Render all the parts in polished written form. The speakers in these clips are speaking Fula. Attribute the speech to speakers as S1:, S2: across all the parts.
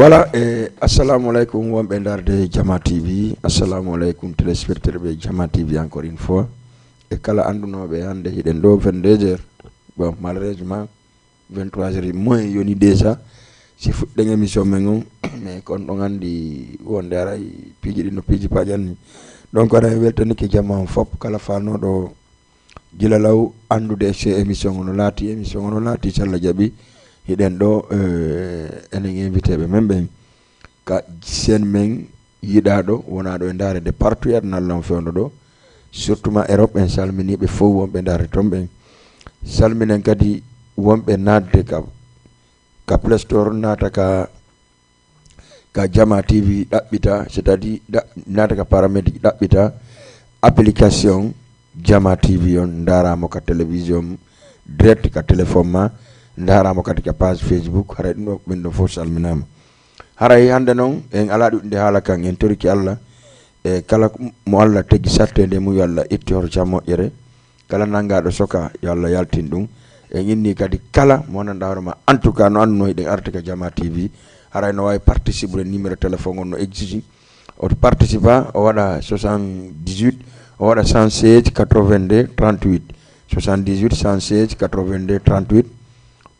S1: Voilà, assalamu alaikum Wambendar de Jama TV, assalamu alaikum téléspectateurs de Jama TV encore une fois. Et kala andunoɓe hande hiɗen ɗo 22h, bon malheureusement 23h moins yoni déjà si fuɗɗen émission men on mais kon ɗon andi wonde aray piiji ɗi no piiji paƴanni donc aɗa weltanike Jama on fop kala fanoɗo gilalaw andude ce émission ono laati so Allah jaaɓi hiɗen ɗo enen invité ɓe men ɓen ka sen men yiɗaɗo wonaɗo e darede partout aduna Allah fewndo ɗo surtout ma Europe en salminiɓe fof wonɓe darde toon ɓen salminen kadi wonɓe nadde ka Play Store nata ka Jama TV ɗaɓɓita c'est-à-dire nata ka paramédic ɗaɓɓita application Jama TV on daramo ka télévision direct ka téléphone ma daramo kadi ka page Facebook haray ɗum ɗo ɓen ɗo fof salminama haray hande noon en ala ɗuɗde haala kan en toriki Allah e kala mo Allah teggi sattede mum yo Allah itti hoto jam moƴƴere kala nangaɗo soka yo Allah yaltin ɗum en inni kadi kala mo nanɗa hoorema en tout cas no anduno hiɗen arde ka Jama TV haray no wawi participer numéro téléphone on no exige oto participa o waɗa 78 o waɗa 116 82 38 78 116 82 38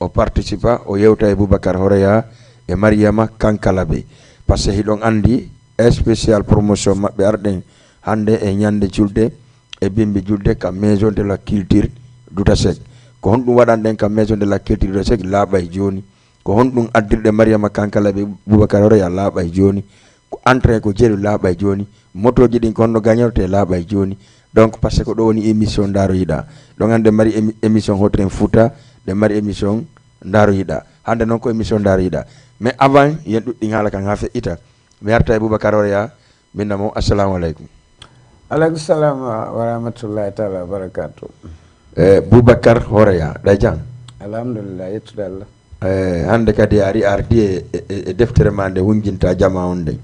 S1: o participa o yewta e Boubacar Horeya e Mariama Kankalabe par ce que hiɗon andi spécial promotion maɓɓe arɗen hande e ñande julde e bimbi julde ka maison de la culture Doutasek ko honɗum waɗanɗen ka maison de la culture Doutasek laaɓay joni ko honɗum addirɗe Mariama Kankalabe Boubacar Horeya laaɓay joni ko entrain ko jeeɗu laaɓay joni motoji ɗin ko honno gañorte laaɓay joni donc par ce que ɗo woni émission ndaroyiɗa ɗon hande mari émission hotren Fouta de mari émission ndaroyiɗa hande noon ko émission ndaroyiɗa mais avant yen ɗuɗɗin haala kan ha feƴƴita mi arta e Boubacar Horeya minna mo assalamu aleykum.
S2: Aleykum salam wa rahmatullahi taala wa barakatuh.
S1: Boubacar Horeya ɗa jang
S2: alhamdulillah yettude Allah.
S1: Hande kadi ari ardi e deftere ma nde wunjinta Jama on nden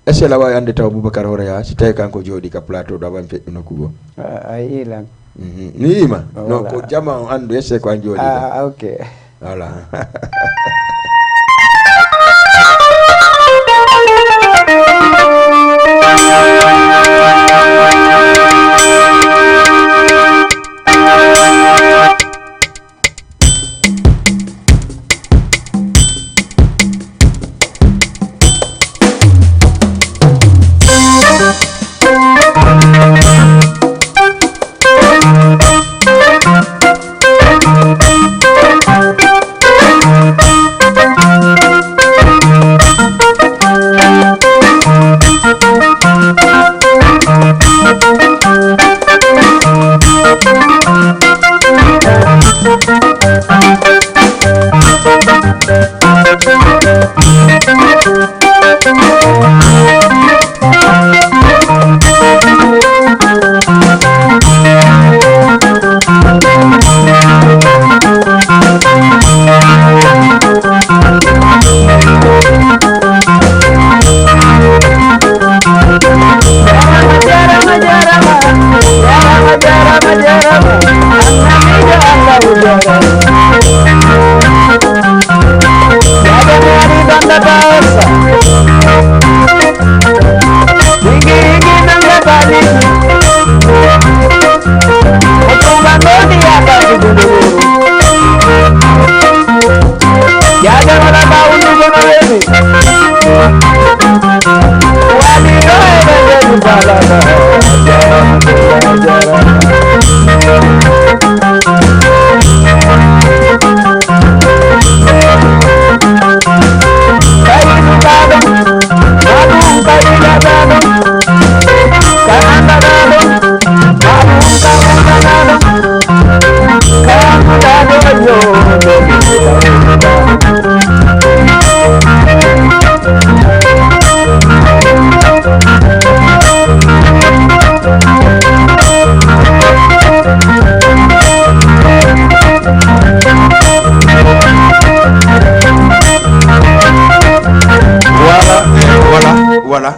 S1: est ce que la wawi ande taw Boubacar Horeya si tawi kanko jooɗi ka plateau ɗo awan feƴƴu nokku goo
S2: a yiilan
S1: ni yima non ko Jama on andu est ce que ko an jooɗi
S2: ok
S1: voilà.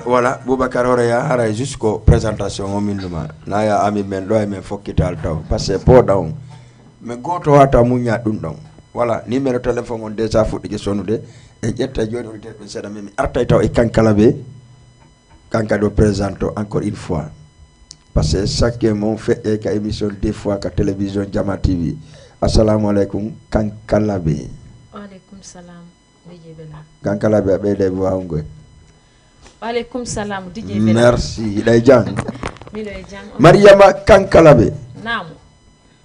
S1: Voilà Boubacar Horeya haray jusqu'au présentation o minduma naya ami men ɗo e men fokkital taw par ce que poɗa on mais goto wata muña ɗum ɗon voilà numéro téléphone on déjà fuɗɗike sonude e ƴetta joni auditeur ɓe seeɗa men mi artay taw e kankala ɓe kanka ɗo présente encore une fois par ce que chaque mon feƴƴe ka émission des fois ka télévision Jama TV. Assalamu alaikum kankala ɓe.
S3: Waleykum salam DJ Bella.
S1: Kankala ɓe a ɓeyda e wawngoy.
S3: Waleykum salam DJ Bella.
S1: Merci hiɗay jang.
S3: Miɗo e jang.
S1: Mariama kankala ɓe.
S3: Naam.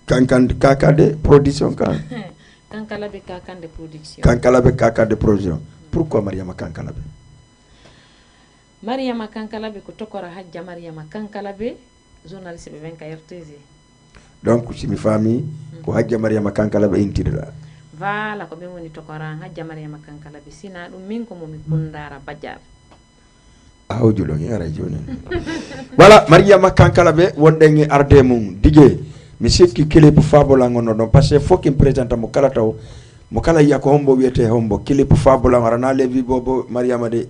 S1: Kakade production kan.
S3: Kankalabe Kakande production.
S1: Kankalabe Kakande production. Pourquoi Mariama Kankalabe?
S3: Mariama Kankalabe ko tokora hajja Mariama Kankalabe journaliste be venka RTZ.
S1: Donc si mi fami ko hajja Mariama Kankalabe intidira.
S3: Voilà ko be woni tokora hajja Mariama Kankalabe sina dum min ko momi kundara Badiar.
S1: Awjulo ngi ara joni. Voilà Mariama Kankalabe wonde arde mum dige mi sikki clip fabola ngono don parce que faut qu'il présente mo kala taw mo kala yiya ko hombo wiete hombo clip fabola warana levi bobo Mariama de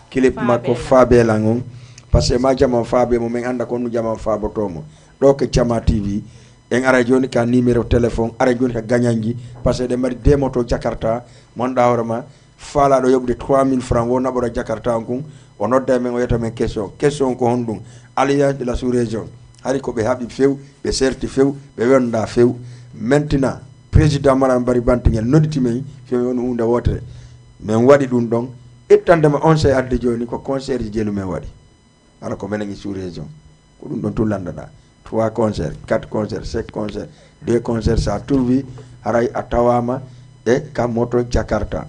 S1: clip makko fabela ngon parce que ma jama fabe mo men anda ko nu jama fabo tomo do ke Jama TV en ara joni ka numéro téléphone ara joni ka gagnangi parce que de mari demoto Jakarta mon dawrama fala do yobde 3000 francs wona bora Jakarta ngon o nodda men o yeta men question ko hondum alliance de la sous-région hari ko be habi few be serti few be wonda few maintenant président Maram Bari Bantingel noditi men few won hunde wotere men wadi dum don ettande ma on sey adde joni ko concert jelu men wadi ara ko menen sous région ko dum don to landada 3 concerts 4 concerts 5 concerts 2 concerts ça trouvi haray atawama e ka moto Jakarta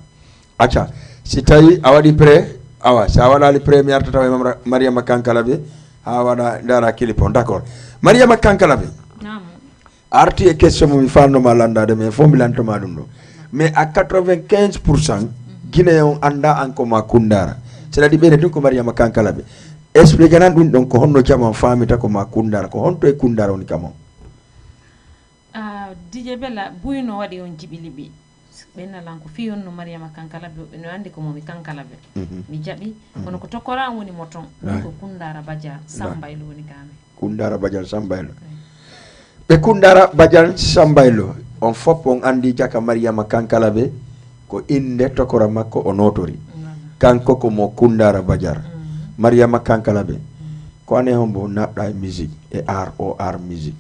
S1: acha si tawi awadi pré awa sa wala première taw Mariama Kankalabe ha wada ndara clip on d'accord Mariama Kankalabe
S3: Naam.
S1: arti e question mo mi fanno ma landade mais fo mi lantoma dum do mais à 95% Guinéen anda anko ma kundara c'est-à-dire be ne ko Mariama Kankalabe explique nan dum don ko honno jama famita ko ma kundara ko honto e kundara on kamo
S3: DJ Bella buyno wadi on jibilibi benna lanko fi on no Mariama Kankalabe no andi ko momi Kankalabe mi jabi kono ko tokora woni moton ko kundara Badiar Sambaylo woni kame
S1: kundara Badiar Sambaylo be kundara Badiar Sambaylo on fop on andi jaka Mariama Kankalabe ko inde tokora makko o notori kanko ko mo kundara Badiar Mariama Kankalabe ko ane hombo nabda e musique et art o art musique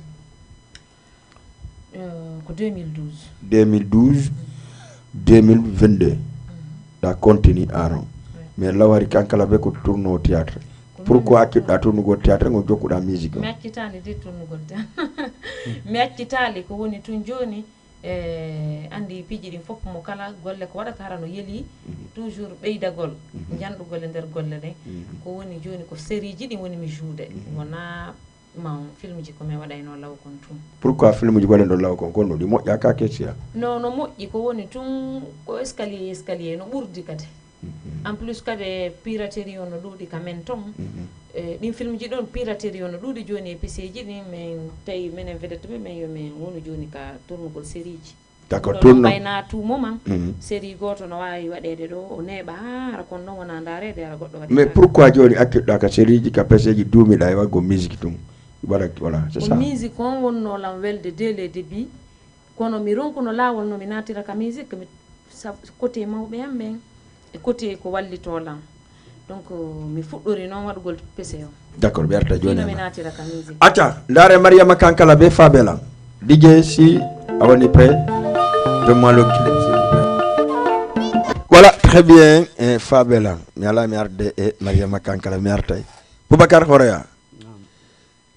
S3: ko 2012
S1: 2022 da continue aron mais lawari Kankalabe ko tourne au théâtre pourquoi akida tourne go théâtre ngo jokkuda musique
S3: mi accitali de tourne go mi accitali ko woni tun joni andi piji din fop mo kala golle ko wadata harano yeli toujours beydagol jandugol e der golle de ko woni joni ko série ji di woni mi joude wona ma film ji ko me wadayno law kon tum
S1: pourquoi film ji golen do law kon kono di moƴƴa ka kecia
S3: non no moƴƴi ko woni tum ko escalier no ɓurdi kadi en plus kadi piraterie on no ɗuuɗi ka men ton ɗin film ji ɗon piraterie on no ɗuuɗi joni e piseji ɗin min tawi minen vedette ɓe men yo min wonu joni ka tournugol série ji
S1: d'accord tourno
S3: ɓayna tumoman série goto no wawi waɗede ɗo o neeɓa hara kon noon wona darede ara goɗɗo waɗi
S1: mais pourquoi joni akkiɗɗa ka série ji ka piseji duumiɗa e waggo musique tum voilà c'est ça
S3: musique on wonno lam welde dès le début kono mi ronkuno lawol no mi natira ka musique mi côté mawɓe am ɓen e côté ko wallito lam donc mi fuɗɗori noon waɗugol pese o
S1: d'accord ɓe arta joni
S3: mi natira ka musique
S1: acca ndaare Mariama Kankalabe Fabela DJ si a woni prêt donne-moi le clip s'il vous plaît. Voilà très bien Fabela mi ala mi arde e Mariama Kankalabe mi artay Boubacar Horea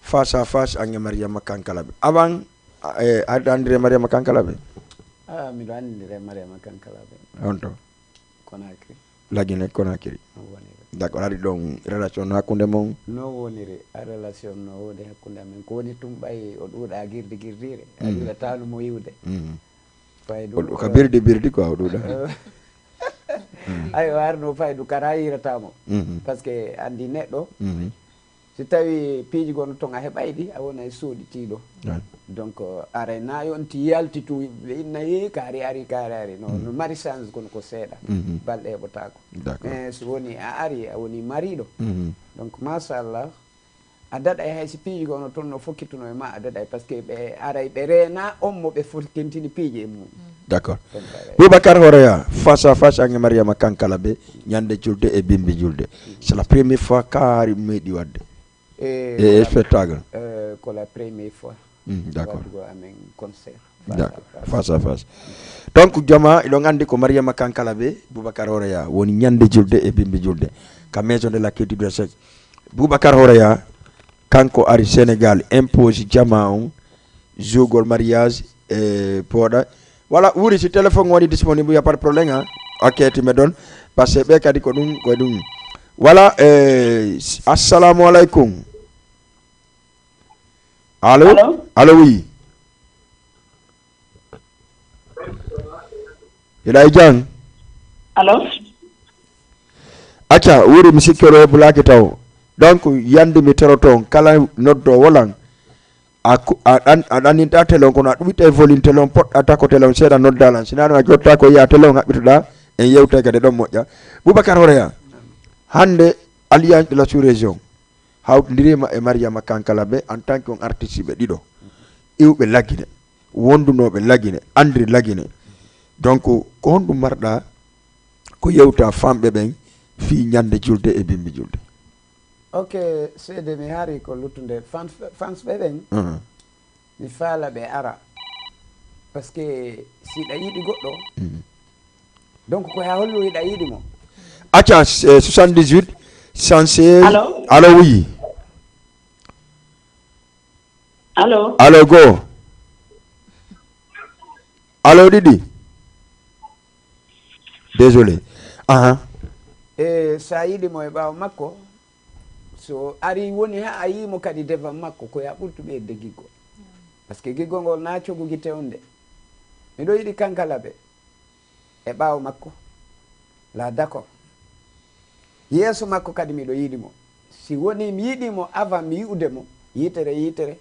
S1: face à face avec Mariama Kankalabe. Avant, André Mariama Kankalabe.
S2: mi ɗo anndire Mariama Kankalabe
S1: Honto
S2: Conakry
S1: la Guinée Conakry
S2: no woniri
S1: d'accord ari ɗon relation hakkunde mon
S2: no woniri a relation no woni hakkunde amen ko woni tum ɓay o ɗuuɗa girdiire a wiɗatano mo yiwde faydu
S1: ko birdi quoi o ɗuuɗa
S2: ayo arno faydu kara yiratamo par ce que andi neɗɗo si tawi piiji gono ton a heɓay ɗi a wona e sooɗitiɗo donc ara na yonti yaltitu ɓe inna yi kaari ari no mari change kono ko seeɗa balɗe heɓotako mais so woni a ari a woni mariɗo donc machallah a daɗay haysi piiji gono toon no fokkituno e ma a daɗay par ce que ɓe aray ɓe reena on mo ɓe fokkintini piiji e mum.
S1: D'accord. Boubacar Horea, face à face avec Mariama Kankala be ñande julde e bimbi julde. C'est la première fois qu'ari meɗi wadde. Et spectacle.
S2: Ko la première fois.
S1: D'accord.
S2: Amen concert.
S1: D'accord. Face à face. Donc jama iɗo andi ko Mariama Kankala be Boubacar Horea woni ñande julde e bimbi julde. Ka maison de la culture de sexe. Boubacar Horea kanko ari Sénégal impose jama on jogol mariage e poda. Voilà, oui, si téléphone est disponible, il n'y a pas de problème. Hein? Ok, tu me donnes. Parce que c'est dit que nous. Voilà, assalamu alaikum. Allô? Allô? Allô, oui. Il a dit.
S4: Allô?
S1: Acha, oui, monsieur Kero Bulakitao. Donc, yandi miteroton, kala noddo wolang. Aɗan inta telon kono a ɗuɓita e volume telon poɗɗata ko telon seeɗa noddalan sinano a jotta ko yiya telon haɓɓitoɗa en yewta kadi ɗon moƴƴa. Boubacar Horea hande alliance de la sous région hawtodirima e Mariama Kankala be en tant que on artiste ɓe ɗiɗo iwɓe laggine wondunoɓe laggine andiri laggine donc ko honɗum marɗa ko yewta famɓe ɓen fi ñande julde e bimbi julde.
S2: Ok, seede mi haari ko luttunde fans ɓe ɓen mi faala ɓe ara par ce que siɗa yiɗi goɗɗo donc ko ha hollu yiɗa yiɗi mo
S1: acca 78 116 allo oui allo go allo ɗiɗi désolé
S2: e sa yiɗi mo e ɓaawa makko so ari woni ha a yimo kadi devan makko ko ya ɓurtu ɓeyde giggo par ce que giggo ngol na cogu gite on de miɗo yiɗi Kankala ɓe e ɓaawo makko la d'accord yeeso makko kadi miɗo yiɗimo si woni mi yiɗimo avant mi yi'ude mo yitere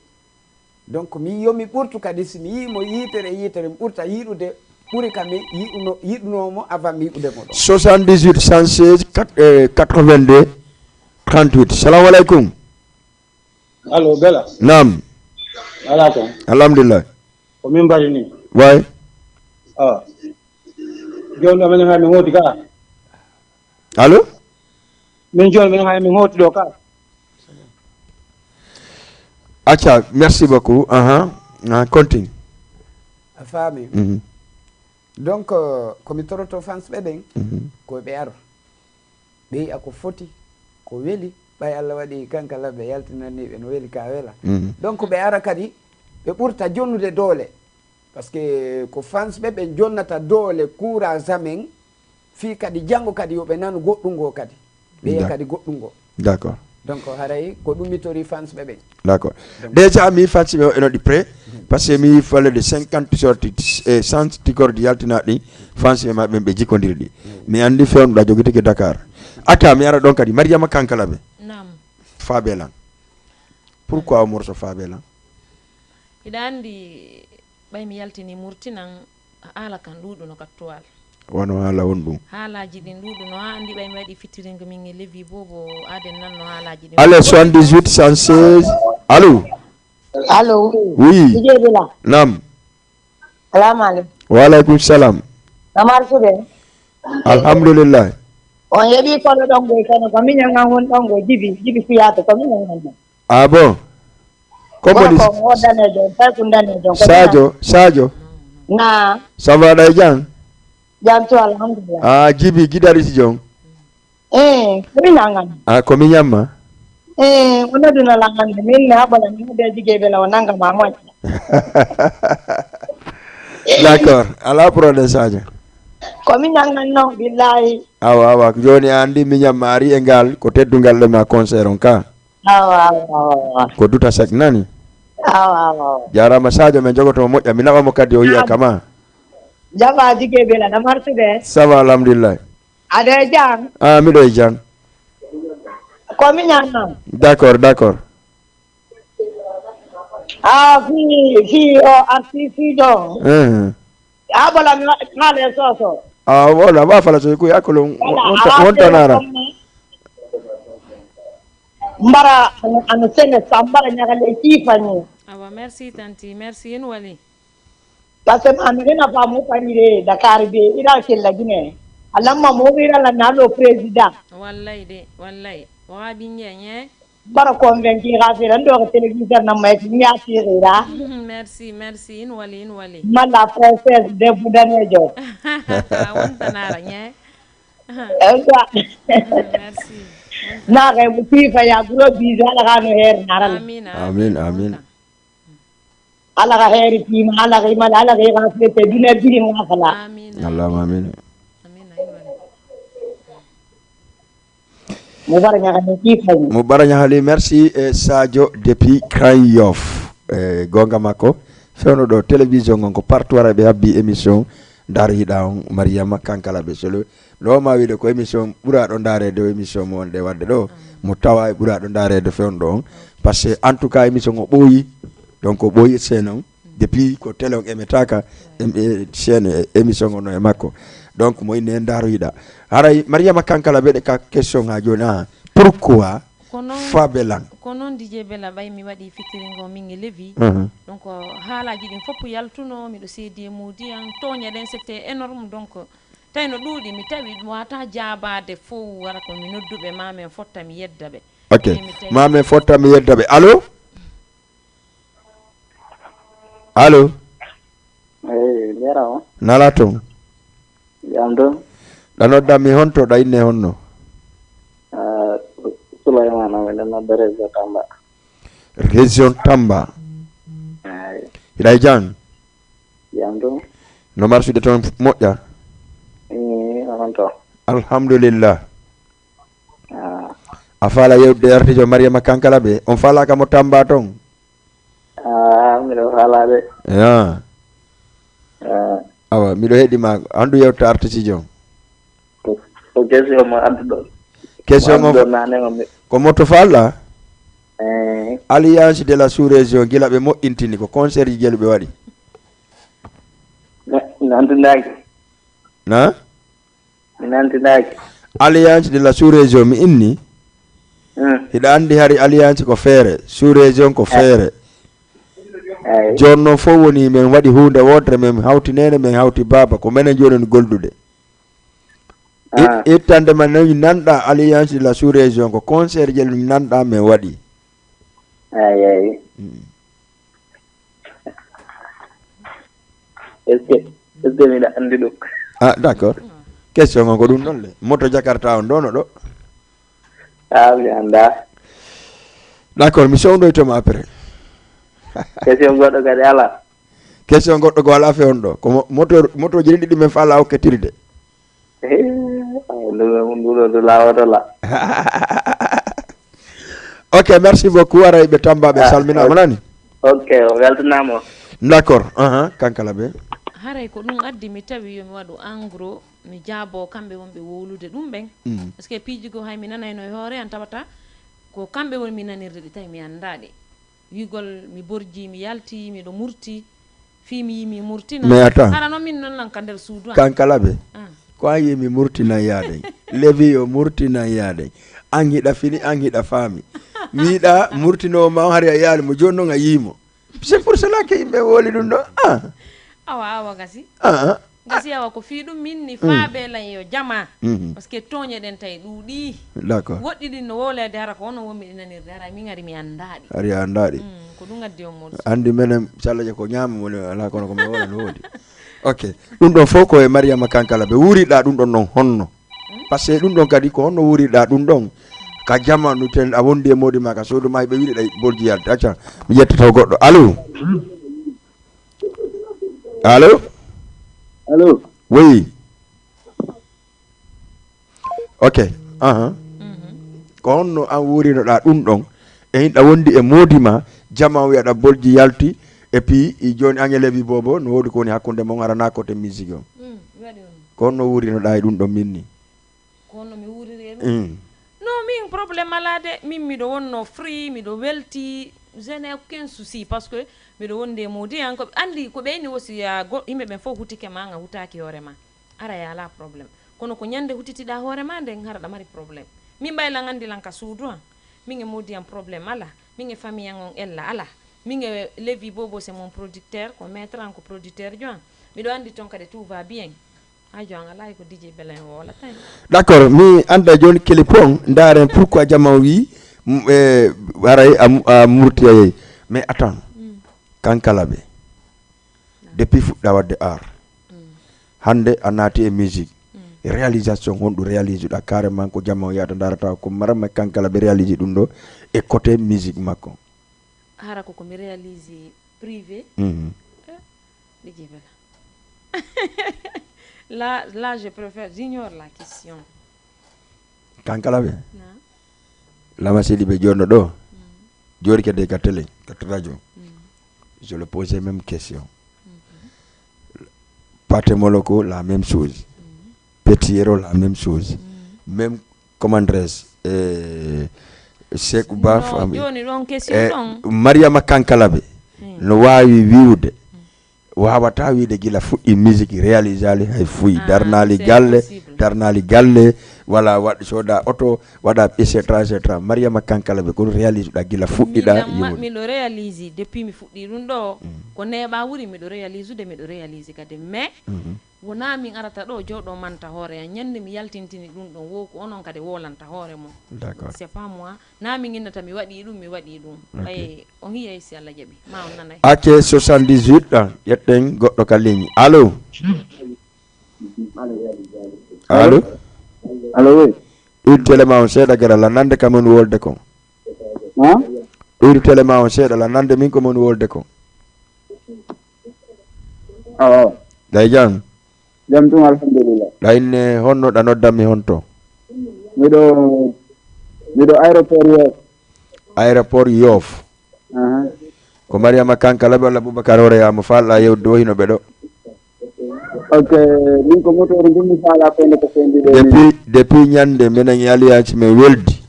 S2: donc mi yomi ɓurtu kadi si mi yiimo yitere mi ɓurta yiɗude ɓuri kam mi yiɗunomo avant mi yi'ude mo ɗo
S1: 78 116 82 38. Salam alaikum.
S5: Allo, Bella.
S1: Naam.
S5: Alaikum.
S1: Alhamdulillah.
S5: Ko min bari ni.
S1: Way.
S5: Jondo men ha mi hoti ka.
S1: Allo?
S5: Min jondo men ha mi hoti do ka.
S1: Acha, merci beaucoup. Continue.
S2: Afami. Donc ko mi toroto fans ɓe ɓen ko ɓe aro ɓe ako foti ko weli ɓay Allah waɗi Kankala ɓe yaltinaniɓe no weli ka wela donc ɓe ara kadi ɓe ɓurta jonnude doole par ce que ko fans ɓe ɓe jonnata doole courage amen fi kadi janngo kadi yoɓe nanu goɗɗungo kadi ɓeya kadi goɗɗungo
S1: d'accord
S2: donc haray ko ɗumitori fans ɓe ɓen
S1: d'accord déjà mi fans ɓe eno ɗi prêt parce que mi fallait de 50 sorties et 100 ticordi yaltina ɗi fans ɓe maɓɓe ɓe jikkodiri ɗi mi andi fewnuɗa jogiteke Dakar ata mi ara ɗon kadi Mariama Kankala ɓe Fabelan pourquoi o morceau Fabelan
S3: iɗa andi ɓay mi yaltini murtinan haala kan ɗuɗuno ka toile
S1: wono haala won ɗum
S3: haalaji ɗin ɗuɗuno ha andi ɓay mi waɗi fittiringo min e levi bobo aden nanno haalaji ɗin
S1: allez 78 116 allo oui nam
S4: salamu
S1: wa aleykum salam
S4: namarsude
S1: alhamdulillah
S4: on yeɓi kono ɗon goy kono ko miñan an won ɗon go jibi fiyato ko miñan an
S1: ah bon komoni
S4: ko danejo tay ko danejo
S1: Sadio
S4: na
S1: ça va ɗay jang
S4: to alhamdulillah
S1: jibi giɗaɗi si jong
S4: ko miñan an
S1: ko miñamma
S4: onoduna langande min ne haɓala mi hude jigeɓe law nangama moƴƴa
S1: d'accord ala problème Sadio
S4: ko miñan noon billahi
S1: awa joni andi miñamma ari e ngal ko teddungal ɗe ma concert on ka
S4: awa
S1: ko duta sek nani
S4: awa
S1: jarama Sadio men jogoto moƴƴa mi naɓamo kadi o yiya kama
S4: jaɓa jigeɓe la namartude
S1: ça va alhamdulillah
S4: aɗa jang
S1: miɗo e jang
S4: ko miñan noon
S1: d'accord
S4: fi o artiste ɗo haɓala mi haale soso
S1: wala wa fala so ko yakolo wontanara
S4: mbara anu sene sambara nyagale kifani
S3: awa merci tanti merci en wali
S4: parce que amena fa mo panire Dakar be ira ke lagine alamma mo ira la nalo president
S3: wallahi de wallahi wa bi nyenye
S4: bara convaincre ga fe ndo ko télévision na may nya tirira
S3: merci merci en wali
S4: man la française de Boudanejo
S3: wonta nara nye merci
S4: na ga bu kifa ya gro biza la ga no her naral
S1: amin
S4: ala ga heri fi ma ala ga ma ala ga fe te dina bi ma fala
S1: Allahumma amin Mubaranya hali merci Sadio depuis Krayof gonga mako fewno do télévision gonko partout arabe habbi émission dar hida on Mariama Kankala be solo no ma wiide ko émission bura do dare de émission mo wonde wadde do mo tawa e bura do dare de fewndo on parce que en tout cas émission o boyi donc o boyi senon depuis ko télé on emetaka chaîne émission on e makko donc moy ne daru hida haray Mariama Kankala be de ka question ha jona pourquoi fabelan
S3: konon DJ Bella bay mi wadi fitiringo mingi levi donc haalaji din fop yaltuno mi do sedi modi an tonya den c'était énorme donc tayno duudi mi tawi wata jaabade fo wara ko mi noddube mame fotta mi yeddabe
S1: ok mame fotta mi yeddabe allo
S5: lera
S1: nala ton
S5: yamdo
S1: danodda mi honto da inne honno
S5: Sulaimana wala na région Tamba
S1: région Tamba ilay jang
S5: yamdo
S1: no marsu de ton moƴƴa
S5: onto
S1: alhamdulillah a faala yewde artijo Mariama Kankala be on faala ka mo Tamba ton
S5: miɗo haalade
S1: awa miɗo heeɗima andu yewta artisijon
S5: ko question mo adduɗo
S1: question ko moto falla alliance de la sous-région gila ɓe moƴƴintini ko concert ji jelu ɓe waɗi
S5: nantindaki
S1: na
S5: mi nantindaki
S1: alliance de la sous-région mi inni hiɗa andi hari alliance ko feere sous-région ko feere joni noon fof woni min waɗi hunde wodre min hawti nene min hawti baba ko minen joni en goldude ittande man nawi nanɗa alliance de la sous-région ko concert jel mi nanɗa min waɗi
S5: eyi est ce que miɗa andi ɗum
S1: d' accord question on ko ɗum ɗon le moto jakarta on ɗono ɗo
S5: mi anda
S1: d' accord mi sowdoytoma après
S5: question goɗɗo kadi ala
S1: question goɗɗo ko ala fe on ɗo ko moto ji ɗiɗi min faala hokketirde
S5: nduɗo lawotola
S1: ok merci beaucoup aray ɓe Tamba ɓe salminama nani
S5: ok o weltanama
S1: d' accord Kankala ɓe
S3: haray ko ɗum addi mi tawi yomi waɗu en gros mi jaabo kamɓe wonɓe wowlude ɗum ɓen par ce que piiji go hay mi nanayno e hoore an tawata ko kamɓe woni mi nanirde ɗi tawi mi anndaɗe wigol mi borji mi yalti miɗo murti fi mi yimi murtina
S1: mais attends
S3: hara noon min noon nanka nder suudu
S1: Kankala ɓe ko a yimi murtinan yaade levi yo murtinan yaade an hiɗa fini an hiɗa faami miiɗa murtinowo ma hari a yaali mo joni noon a yiimo c'est pour cela que yimɓe wooli ɗum ɗo
S3: awa gasi gasi awa ko fi ɗum min ni faaɓe lan yo jama par ce que toñe ɗen tawi ɗuuɗi
S1: d' accord
S3: woɗɗi ɗin no wolede hara ko wono wonmi ɗi nanirde hara min ari mi anndaɗi
S1: ari a anndaɗi
S3: ko ɗum addi on moɗo
S1: andi menen sallaje ko ñaama woni ala kono komi wola no woodi ok ɗum ɗon fof koye Mariama Kankala ɓe wuriɗa ɗum ɗon noon honno par ce que ɗum ɗon kadi ko honno wuriɗa ɗum ɗon ka jamanu ten a wondi e modi ma ka suudu ma ɓe wiɗiɗa bolji yalde acca mi yettato goɗɗo allo oui ok ko honno an wurinoɗa ɗum ɗon e hinɗa wondi e modi ma jama wiyaɗa bolji yalti et puis joni Agnelevi bobo no wodi ko woni hakkunde mon arana côté musique on ko honno wurinoɗa e ɗum ɗon minni
S3: ko honno mi wuriri non min probléme ala de min miɗo wonno free miɗo welti je n'ai aucun souci parce que miɗo wondi e modi an ko andi ko ɓeyni aussi yimɓe ɓen fof hutike ma nga hutaki hoore ma ara ya ala probléme kono ko ñande hutitiɗa hoore ma nden hara ɗa mari probléme min ɓaylan andi lan ka suudu han minge modi un problème ala minge famille ngon ella ala minge Levi Bobo c'est mon producteur ko mettre en ko producteur joan mi do andi ton kade tout va bien a joan ala ko DJ Belen wala tan
S1: d'accord mi anda joni kelipon ndaren pourquoi jama wi waray am murtiye mais attends kankalabe depuis fuɗɗa wadde art hande a naati e musique réalisation honɗo réalise ɗa carrément ko jamma o yata darata ko marama kankalabe réalise ɗum ɗo e côté musique makko
S3: hara ko mi réalise privé DJ Belen là je préfère j'ignore la question
S1: kankalabe lama sidi be jonno ɗo jori kede ka télé ka radio je le posais même question Pathé Moloko la même chose Petit Héros la même chose même comment dirais-je Sekou Ba Mariama Kankalabe no wawi wiwde wawata wiide gila fuɗɗi musique réalisali hay fuyi darnali galle wala waɗa soda auto waɗa etc Mariama Kankalabe ko réalise ɗa gila fuɗɗiɗa
S3: miɗo réalise depuis mi fuɗɗi ɗum ɗo ko neɓa wuri miɗo réalise miɗo réalise kadi mais wona min arata ɗo jawɗo manta hoore an ñande mi yaltintini ɗum ɗon wo ko onon kadi wolanta hoore mum
S1: d'accord
S3: c'est pas moi na min innata mi waɗi ɗum ay on hiya si Allah jaɓi ma on nanay
S1: AK 78 ɗan yetten goɗɗo ka ligne allo allo
S5: oui
S1: ɗoyri téléma on seeɗa gara la nande kam on wolde kon ɗoyri téléma on seeɗa la nande min komon wolde kon day jang
S5: jam tum alhamdulillah
S1: ɗayne honno ɗa noddanmi honto
S5: miɗo
S1: aéroport Yoff ko Mariama Kankalabe walla Boubacar Horeya mo falɗa yewde o hino ɓeɗo
S5: ok min ko motori ndummi faala fende ko fendi
S1: depuis ñande minen alliance men weldi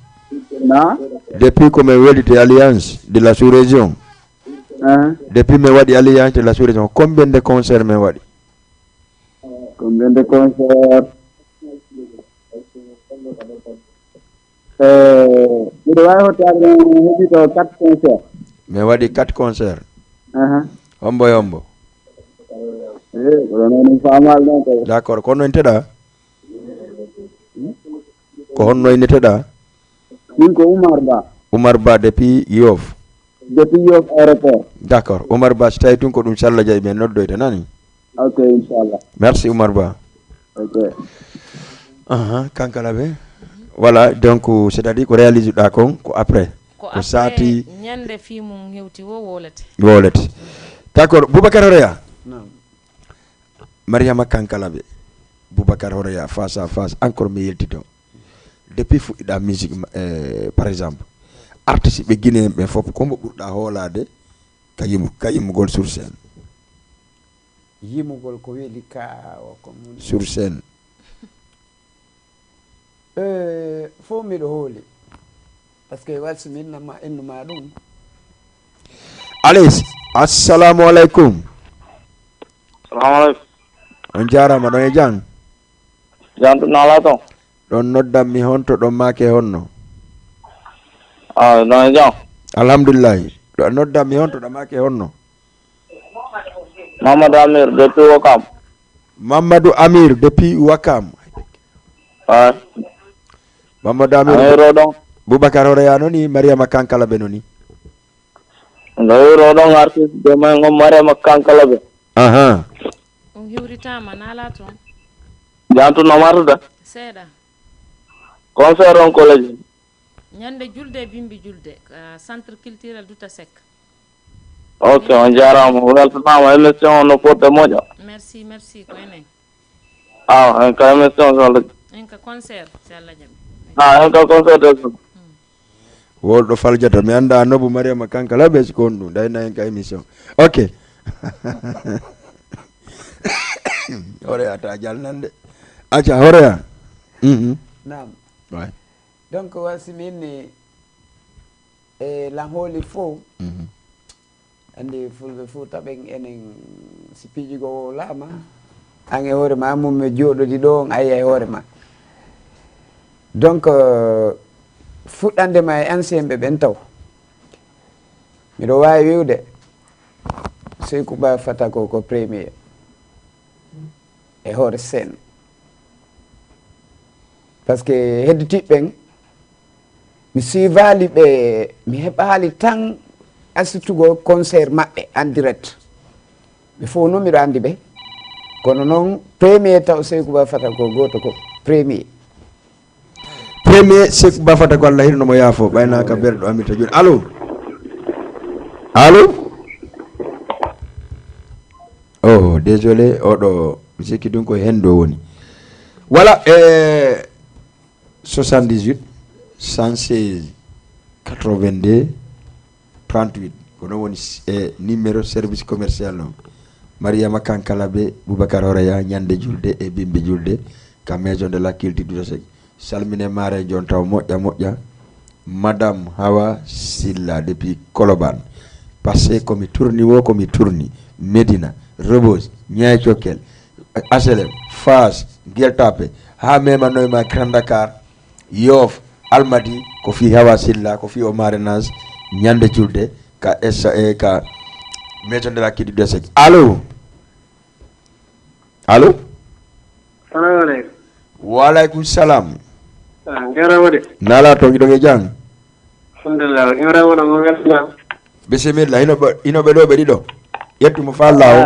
S5: na
S1: depuis ko min weldite alliance de la sous-région depuis min waɗi alliance de la sous-région combien de concert min waɗi
S5: combien de concert miɗo wawi hottade heɓi to 4 concert
S1: min waɗi 4 concert hombo
S5: kono noon famal ɗon ko
S1: d'accord ko honno inteɗa ko honno inteɗa
S5: min ko Oumar Ba
S1: depuis Yoff
S5: aéroport
S1: d'accord Oumar Ba so tawi tun ko ɗum Salla Diaye men noddoyta nani
S5: ok inchallah
S1: merci Oumar Ba
S5: ok
S1: Kankalabe voilà donc c'est-à-dire ko réalise ɗa kon ko après ko sati
S3: ñande fi mum hewti wo
S1: wolete d'accord Boubacar Horeya Mariama Kankalabe Boubacar Horeya face à face encore mi yeltito depuis fuɗɗiɗa musique par exemple artiste ɓe Guinéen ɓe fof kombo ɓurɗa hoolade ka yimugol sur scène
S2: yimugol ko weeli ka o ko
S1: sur scène
S2: fof miɗo hooli par ce que walso mi innuma ɗum
S1: Alice assalamu aleykum
S5: salamu aleykum
S1: on jarama ɗon e jang
S5: jantu nala ton
S1: ɗon noddanmi honto ɗon maake honno
S5: ɗon e jang
S1: alhamdulillahi ɗon noddanmi honto ɗon maake honno
S5: Mamadou Amir depuis Wakam
S1: Mamadou Amir depuis Wakam Mamadou Amir
S5: ɗon
S1: Boubacar Horeya noni Mariama Kankalabe noni
S5: ngawiro ɗon artiste de may ngom Mariama Kankalabe
S3: on hiwritama nala toon
S5: jantu no martude
S3: seeɗa
S5: concert on collège
S3: ñande julde bimbi julde centre culturel Douta Seck
S5: ok on jarama weltanama émission o no foti moƴƴo
S3: merci ko enen
S5: en ka émission so
S3: en ka concert si Allah jaɓi
S5: en ka concert de
S1: wolɗo faljata mi anda nobu Mariama Kankalabe siko on ɗum dayna en ka émission ok Horeya ta jalnande acca Horeya
S2: nam
S1: ouais
S2: donc wasi minni lan hooli fof andi fulɓe fof taɓen enen si piijigo laama an e hoore ma mum mi jooɗodi ɗo on ayi e hoore ma donc fuɗɗande ma e ancien ɓe ɓen taw miɗo wawi wiwde Sékou Ba Fata ko premier e hoore scène par ce que hedditiɓɓen mi suivali ɓe mi heɓali tan assitugo concert maɓɓe en direct ɓe fof noon miɗo andi ɓe kono noon premier taw Sékou Ba Fata ko goto ko premier
S1: Sékou Ba Fata ko Allah hirnomo yaafo ɓaynaka berɗo amita joni allo oh désolé oɗo mi sikki ɗum ko hen ɗo woni voilà 78 116 82 38 ko ɗon woni numéro service commercial noon Mariama Kankala be Boubacar Horeya ñande julde e bimbi julde ka maison de la culture du Seg salmine mare jon taw moƴƴa madame Hawa Silla depuis Colobane passé komi tourni Medina Rebos Ñaay Cokkel HLM Fass Gueule Tapée ha memanoyma Grand Dakar Yoff Almadi ko fi Hawa Silla ko fi o marenage ñande julde ka ka maison de la culture du Seg allo
S6: salamu aleykum
S1: wa aleykum salam
S6: jarama de
S1: nala to giɗo e jang
S6: alhamdulillah jarama ɗo mo weltanama
S1: bisimilla hinoɓe ɗo ɓe ɗiɗo ƴettumo fa lawo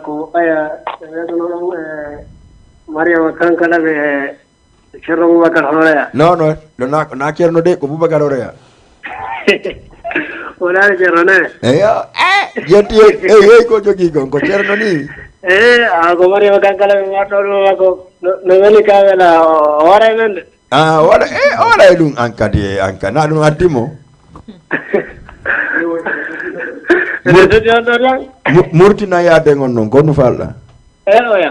S6: ko aya wetanoɗon Mariama Kankala ɓe ceerno Boubacar Horeya
S1: non na ceerno de ko Boubacar Horeya
S6: wonani ceerno nane
S1: eyo jetti hey ko jogui kon ko ceerno ni
S6: ko Mariama Kankala ɓe marɗoɗuma ko no weli kawela hoore men de
S1: waɗa e ɗum an kadi na ɗum addimo murtina yaade gon noon ko nu falɗa
S6: oya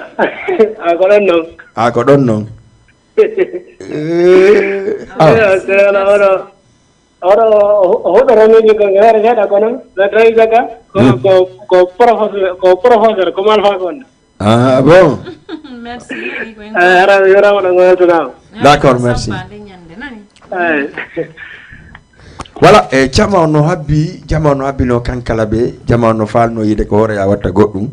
S6: ko ɗon noon
S1: ko ɗon noon
S6: oɗo huɗotomiji ko heere seeɗa ko noon no tawi saka ko professeur ko malfa gonɗo
S1: bon
S3: merci
S6: hara yorama ɗo goyotunama
S1: d'accord merci voilà jamanu habbi no Kankala ɓe jamanu falno yide ko Horeya watta goɗɗum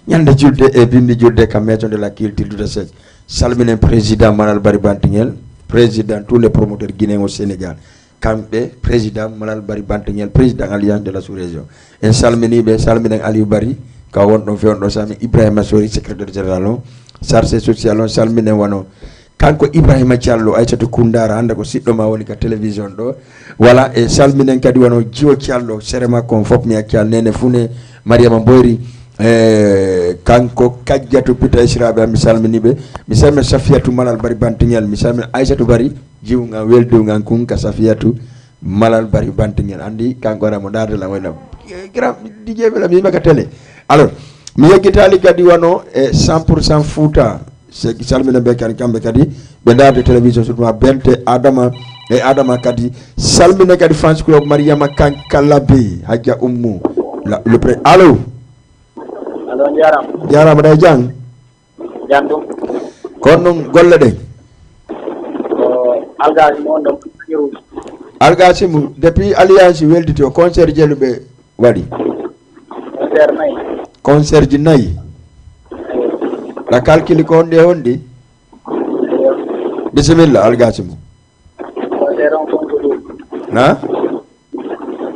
S1: ñande julde e bimbi julde ka maison de la culture du Seg salminen président Malal Bari Bantingel président tous les promoteurs guinéens au Sénégal kamɓe président Malal Bari Bantingel président alliance de la sous-région en salminiɓe salminen Aliou Bari ka wonɗon fewonɗo sami Ibrahima Sori secrétaire général o chargé social on salminen wano kanko Ibrahima Diallo Aissatou Koundara hande ko siɗɗo ma woni ka télévision ɗo voilà e salminen kadi wano Djiwo Diallo sérema kon fof mi accal nene fune Mariama Boyri kanko Kajjatou Pita Israɓe am mi salminiɓe mi salmina Safiatou Malal Bari Bantingel mi salmina Aissatou Bari jiwgan weldugan kun ka Safiatou Malal Bari Bantingel andi kanko ramo dardela wayna grand dijeɓela mi yimaka télé alors mi yeggitali kadi wano e 100% Fouta salmina ɓe kadi kamɓe kadi ɓe darde télévision surtout bente adama kadi salmina kadi fans club Mariama Kankala be Hadja Oumou le pré allo jarama ɗa jang
S5: Jandum.
S1: kono noon golle ɗen
S5: Algasimu on ɗon ƴirude.
S1: Algasimu depuis alliance welditi o concert jeeluɓe waɗi
S5: Concert 4.
S1: concert ji 4 la calcule ko honɗi e honɗi bisimilla Algasimu
S5: Concert on kon ko ɗum.
S1: na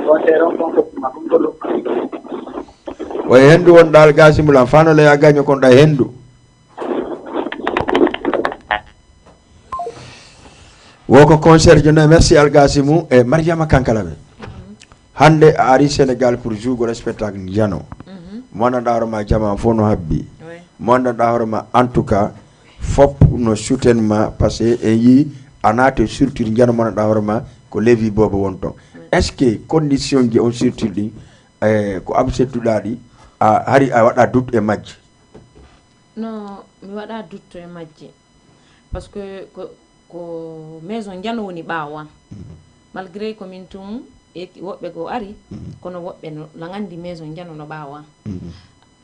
S5: Concert on kon ko ɗum.
S1: o e hendu wonɗa Algasimu lan fanole a gaño kon ɗa hendu woko concert jo 4 merci Algasimu e Mariama Kankala ɓe hande a ari Sénégal pour jougo le spectacle jano monnaɗa hoorema jama fof no habbi monnaɗa hoorema en tout cas fop no soutainement par ce que en yi a naate surtout jano monnaɗa hoorema ko levi bobo won ton est ce que condition ji on surtout ɗi ko absettuɗa ɗi a hari a waɗa doute e majji
S3: no mi waɗa doute e majji par ce que ko maison jano woni ɓawa malgré komin tum e woɓɓe go ari kono woɓɓe no gandi maison jano no ɓawa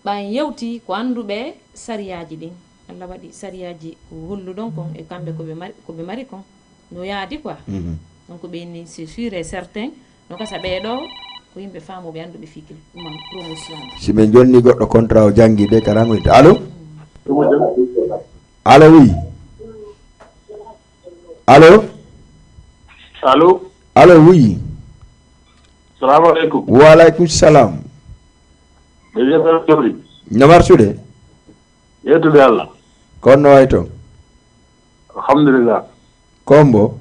S3: ɓan yewti ko anduɓe sariyaji ɗin Allah waɗi sariyaji ko holluɗon kon e kamɓe koɓe mari kon no yaadi quoi donc ɓeyni c'est sûr et certain donc sa ɓeeɗo ko yimɓe faamoɓe annduɓe fikil ɗuman promotion
S1: si ɓe jonni goɗɗo contrat o janggi de karamoyde allo allo oui allo
S7: allo
S1: allo oui
S7: salamu aleykum
S1: wa aleykum salam no wartude
S7: yettude Allah
S1: kono no way toon
S7: alhamdulillah
S1: kombo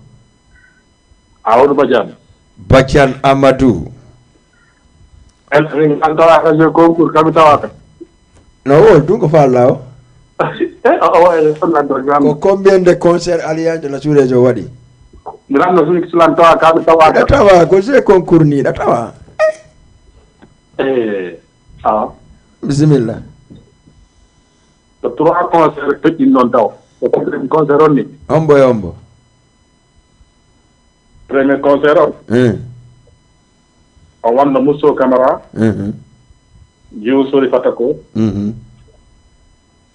S7: Amadou
S1: Badiane Amadou
S7: en tawaka je concours kami tawaka
S1: no wol ɗum ko falla o ko combien de concert alliance de la sous-région waɗi
S7: mi ranno suni silan tawa kami tawaka
S1: ɗa tawa ko je concours ni ɗa tawa bisimilla
S7: ko 3 concert toƴƴin noon taw ko quatrième concert on ni
S1: ombo e ombo
S7: premier concert on o wonno Mousso Camara jiwu sori fata ko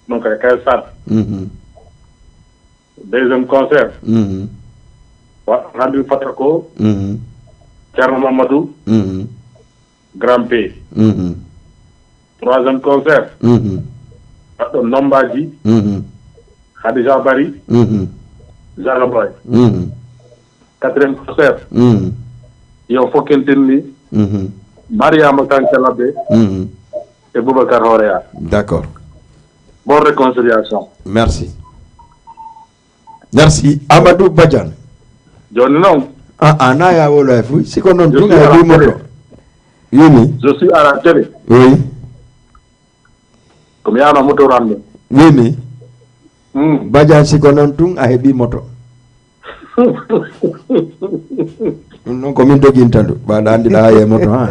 S7: donc kay sat deuxième concert Randu fata ko Thierno Mamadou Grand P troisième concert waɗɗo Nombaji Khadija Bari Zara Boy quatrième concert yo fokkentinni Mariama Kankalabe et Boubacar Horea.
S1: D'accord.
S7: Bonne réconciliation.
S1: Merci. Merci. Amadou Badiane.
S7: Johnny non.
S1: Na ya wolo fu si ko non tunga bi moto. Yini.
S7: Je suis à la télé.
S1: Oui.
S7: Comme ya na moto rande.
S1: Yini. Badiane si ko non tung a hebi moto. Non ko min dogintandu baɗa andina ha ye moto ha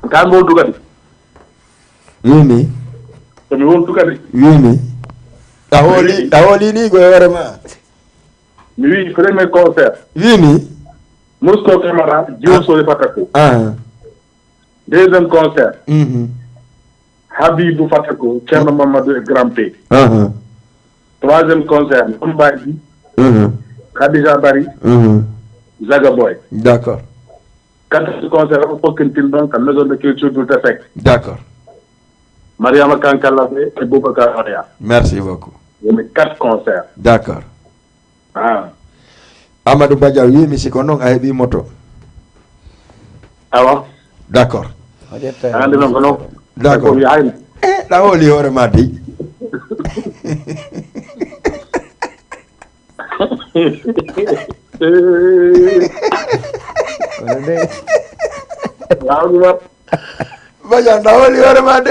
S7: kan mo dugati
S1: wimi
S7: mi won dugati
S1: wimi a holi ni go warema
S7: mi wi premier concert
S1: wimi
S7: Mousso Camara jiwo sole fatako deuxième concert Habibou Fatako Thierno Mamadou et Grand P troisième concert Mbaye Khadija Bari Zaga Boy.
S1: D'accord.
S7: Quatrième concert pour Kentil donc à Maison de Culture du Tefek.
S1: D'accord.
S7: Mariama Kankalabe et Boubacar Horea.
S1: Merci beaucoup.
S7: Il y a 4 concerts.
S1: D'accord. Amadou Badiane, oui, mais c'est qu'on a hebi moto.
S7: Ah
S1: d'accord.
S7: D'accord.
S1: La holi ore mati. Badiane da holi ore mati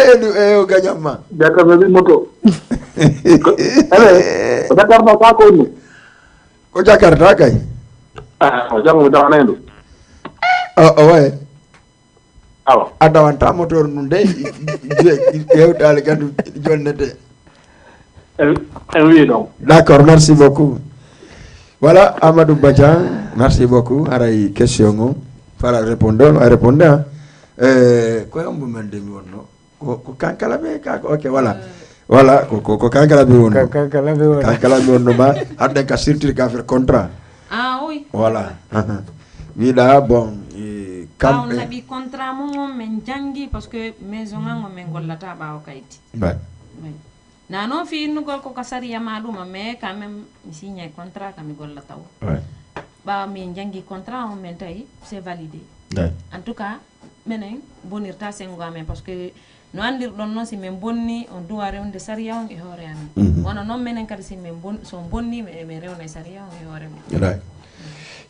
S1: o ganyama.
S7: Dakar be moto. Ale, Dakar no ka ko ni.
S1: Ko Jakarta kay.
S7: O jango da nendo.
S1: Way.
S7: Awa.
S1: Adawanta motor nun de yewtale gandu jonnete.
S7: Oui donc.
S1: D'accord, merci beaucoup. Voilà, Amadou Badiane, merci beaucoup. Aray question para répondre, ko yambu men demi wonno ko kankala be ka OK voilà. Voilà, ko kankala be wonno. Kankala be wonno ba hadde ka surtout ka faire contrat.
S3: Ah oui.
S1: Voilà. Wila bon
S3: on laɓi contrat mum min jangi parce que maison ngango min gollata ɓawo kayti na noon fi innugol koko sariya ma ɗuma mais quand même mi signe contrat kam mi golla taw ɓawa min jangi contrat on min tawi c'est validé en tout cas minen bonirta sengo amen parce que no andirɗon noon si min bonni on duwa rewde sariya on e hoore amen wona noon minen kadi si min son bonni min rewna e sariya on e hoore men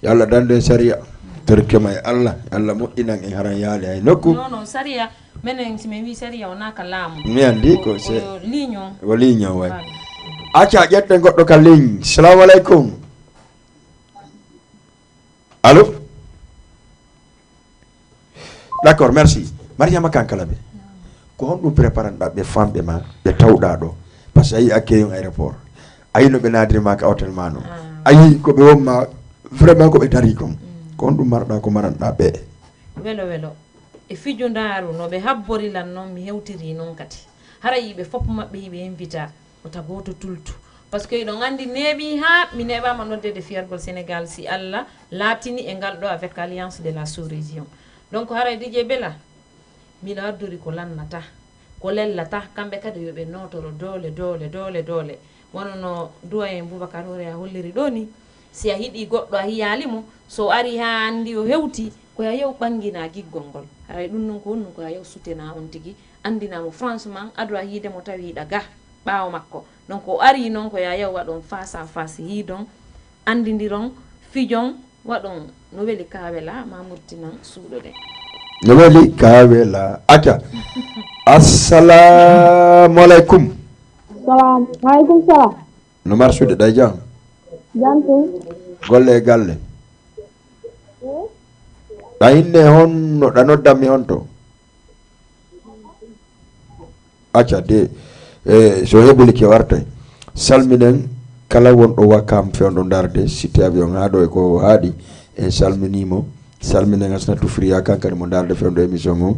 S1: yalla dande sariya terkema e Allah moƴƴinan en haran yaali hay nokku
S3: non sariya menen si min wi sariya wona ka laamu
S1: mi andi ko c'est
S3: lignon
S1: o lignon way acca ƴetten goɗɗo ka ligne salamu aleykum allo d'accord merci Mariama Kankalabe ko honɗum préparanɗa ɓe famɓe ma ɓe tawɗa ɗo par ce que ayi accueillon aéroport ayi no ɓe nadirima ka hôtel ma no ayi ko ɓe wonma vraiment ko ɓe dari kom ko honɗum marɗa ko maranɗa ɓe
S3: welo e fijo ndaaru no ɓe habborilan noon mi hewtiri noon kadi hara yiɓe fof maɓɓe yiɓe invita o tagoto tultu par ce que ɗon anndi neeɓi haa mi neɓama noddede fiyargol sénégal si allah laatini e ngal ɗo avec alliance de la sous région donc haray DJ Bella mbiɗa waddori ko lannata ko lellata kamɓe kadi yoɓe notoro doole wono no doyen Boubacar Horea holliri ɗo ni si a hiɗi goɗɗo a hiyalimo so ari ha andi o hewti koya yew ɓangina giggol ngol haray ɗum noon ko wonnum koya yew sutena on tigui andinamo franchement adu a hiidemo tawi hiɗa ga ɓaawo makko donc o ari noon koya yew waɗon face à face hiidon andidiron fijon waɗon no weeli kawela ma murtinan suuɗo ɗe
S1: no weeli kawela acca assalamu aleykum
S8: salam aleykum salam
S1: no marsude ɗay jam
S8: jantu
S1: golle e galle ɗa hinne honno ɗa noddammi hon to acca de so heɓuli ke wartay salminen kala wonɗo wakkam fewɗo darde cité avion ha ɗo e ko haaɗi en salminimo salminen asnatu fria kankadi mo darde fewɗo émission o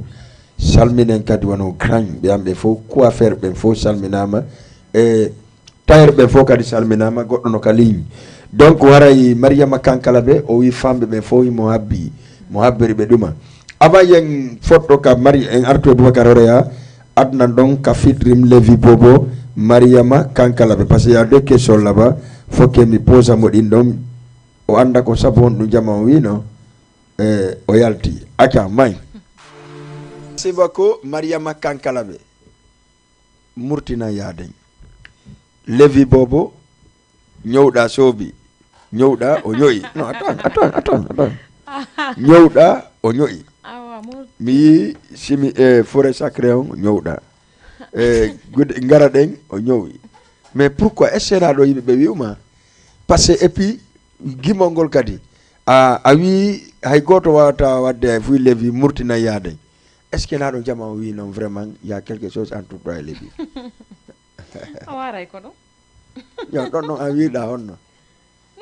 S1: salminen kadi wono grand ɓeyamɓe fof coiffeur ɓen fof salminama e tailleur ɓen fof kadi salminama goɗɗo no ka ligne donc waray mariama kankala ɓe o wi famɓe ɓen fof mo habbiri ɓe ɗuma avant yen fotto ka mari en artu e Boubacar Horea adnan ɗon ka fitrim levi bobo mariama kankala ɓe par ce que y a deux questions là-bas faut que mi pose mo ɗin ɗon o anda ko sabu on ɗum jama o wino o yalti acca may merci beaucoup mariama kankala ɓe murtina yaadeñ levi bobo ñowɗa soobi ñowɗa o ñoyi non attends ñowɗa o ñoyi mi yi simi e forêt sacré on ñowɗa gude ngara ɗen o ñowi mais pourquoi est ce que ɗo yimɓe ɓe wiwma par ce que et puis gimol ngol kadi a wi hay goto wawata wadde hay fuy levi murtina yaade est ce que naɗo jama o wi noon vraiment y a quelque chose entre toi et levi
S3: a waray ko ɗum
S1: yo ɗon noon a wiɗa honno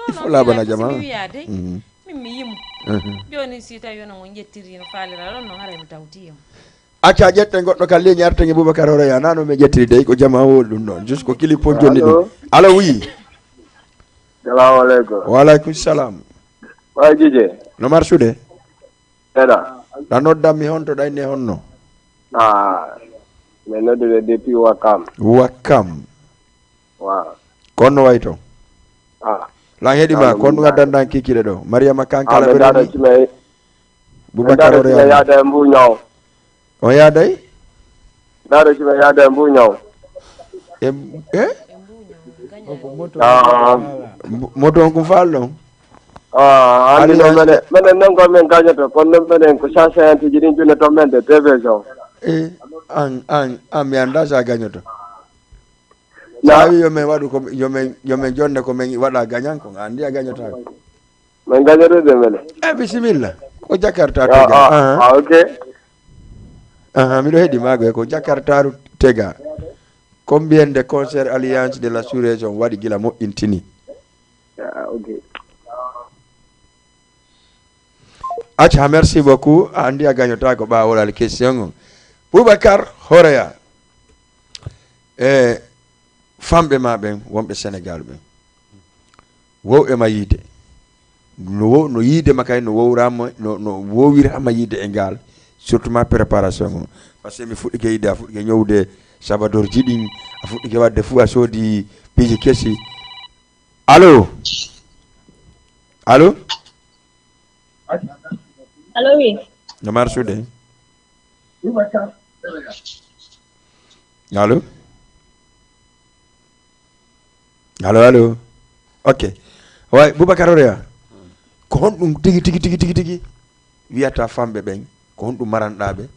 S1: il faut laɓana jama
S3: mi wiyade min mi yimo joni si tawi ono mo jettiri no falira ɗon noon haray mi tawtiyamo
S1: acca ƴetten goɗɗo ka ligne artegue Boubacar Horea nano mi ƴettiri dey ko jama woli ɗum noon juste ko kilippo jonni ɗum alo wi
S5: salamu aleykum
S1: waleykum salam
S5: wa jije
S1: no marsude
S5: eɗa
S1: ɗa noddammi hon to ɗayne honno
S5: mi noddude depuis
S1: wakkam
S5: wa
S1: konno way to lan heɗima kon ɗum addanɗan kikiɗe ɗo mariama kankala ɓe Boubacar Horea
S5: yaade mbu ñaw
S1: on yaaday
S5: ndaɗo cime yaade mbu ñaw
S1: moto on ko faal ɗon
S5: andi no minen non ko min gañoto kono non minen ko 150 ji ɗin junne to men de télévision
S1: an mi anda sa gañoto sa wi yomin waɗu ko yomin jonne ko min waɗa gañan ko andi a gañotako
S5: min gañotude minen
S1: bisimilla ko jakarta
S5: tega ok
S1: miɗo heeɗi mago e ko jakartaru tega combien de concert alliance de la sous-région waɗi gila moƴƴintini acca merci beaucoup a andi a gagnota ko ɓawolal question o Boubacar Horea e famɓe ma ɓen wonɓe Sénégal ɓen wowɓe ma yiide no yiidema kay no wowrama no wowirama yiide e ngal surtout ma préparation o par ce que mi fuɗɗike yiide a fuɗɗike ñowde sabador jiɗin a fuɗɗike wadde fou a soodi piiji kesi allo allo
S8: oui
S1: no marsude allo allo ok way Boubacar Horea ko honɗum tigi wiyata famɓe ɓen ko honɗum maranɗaɓe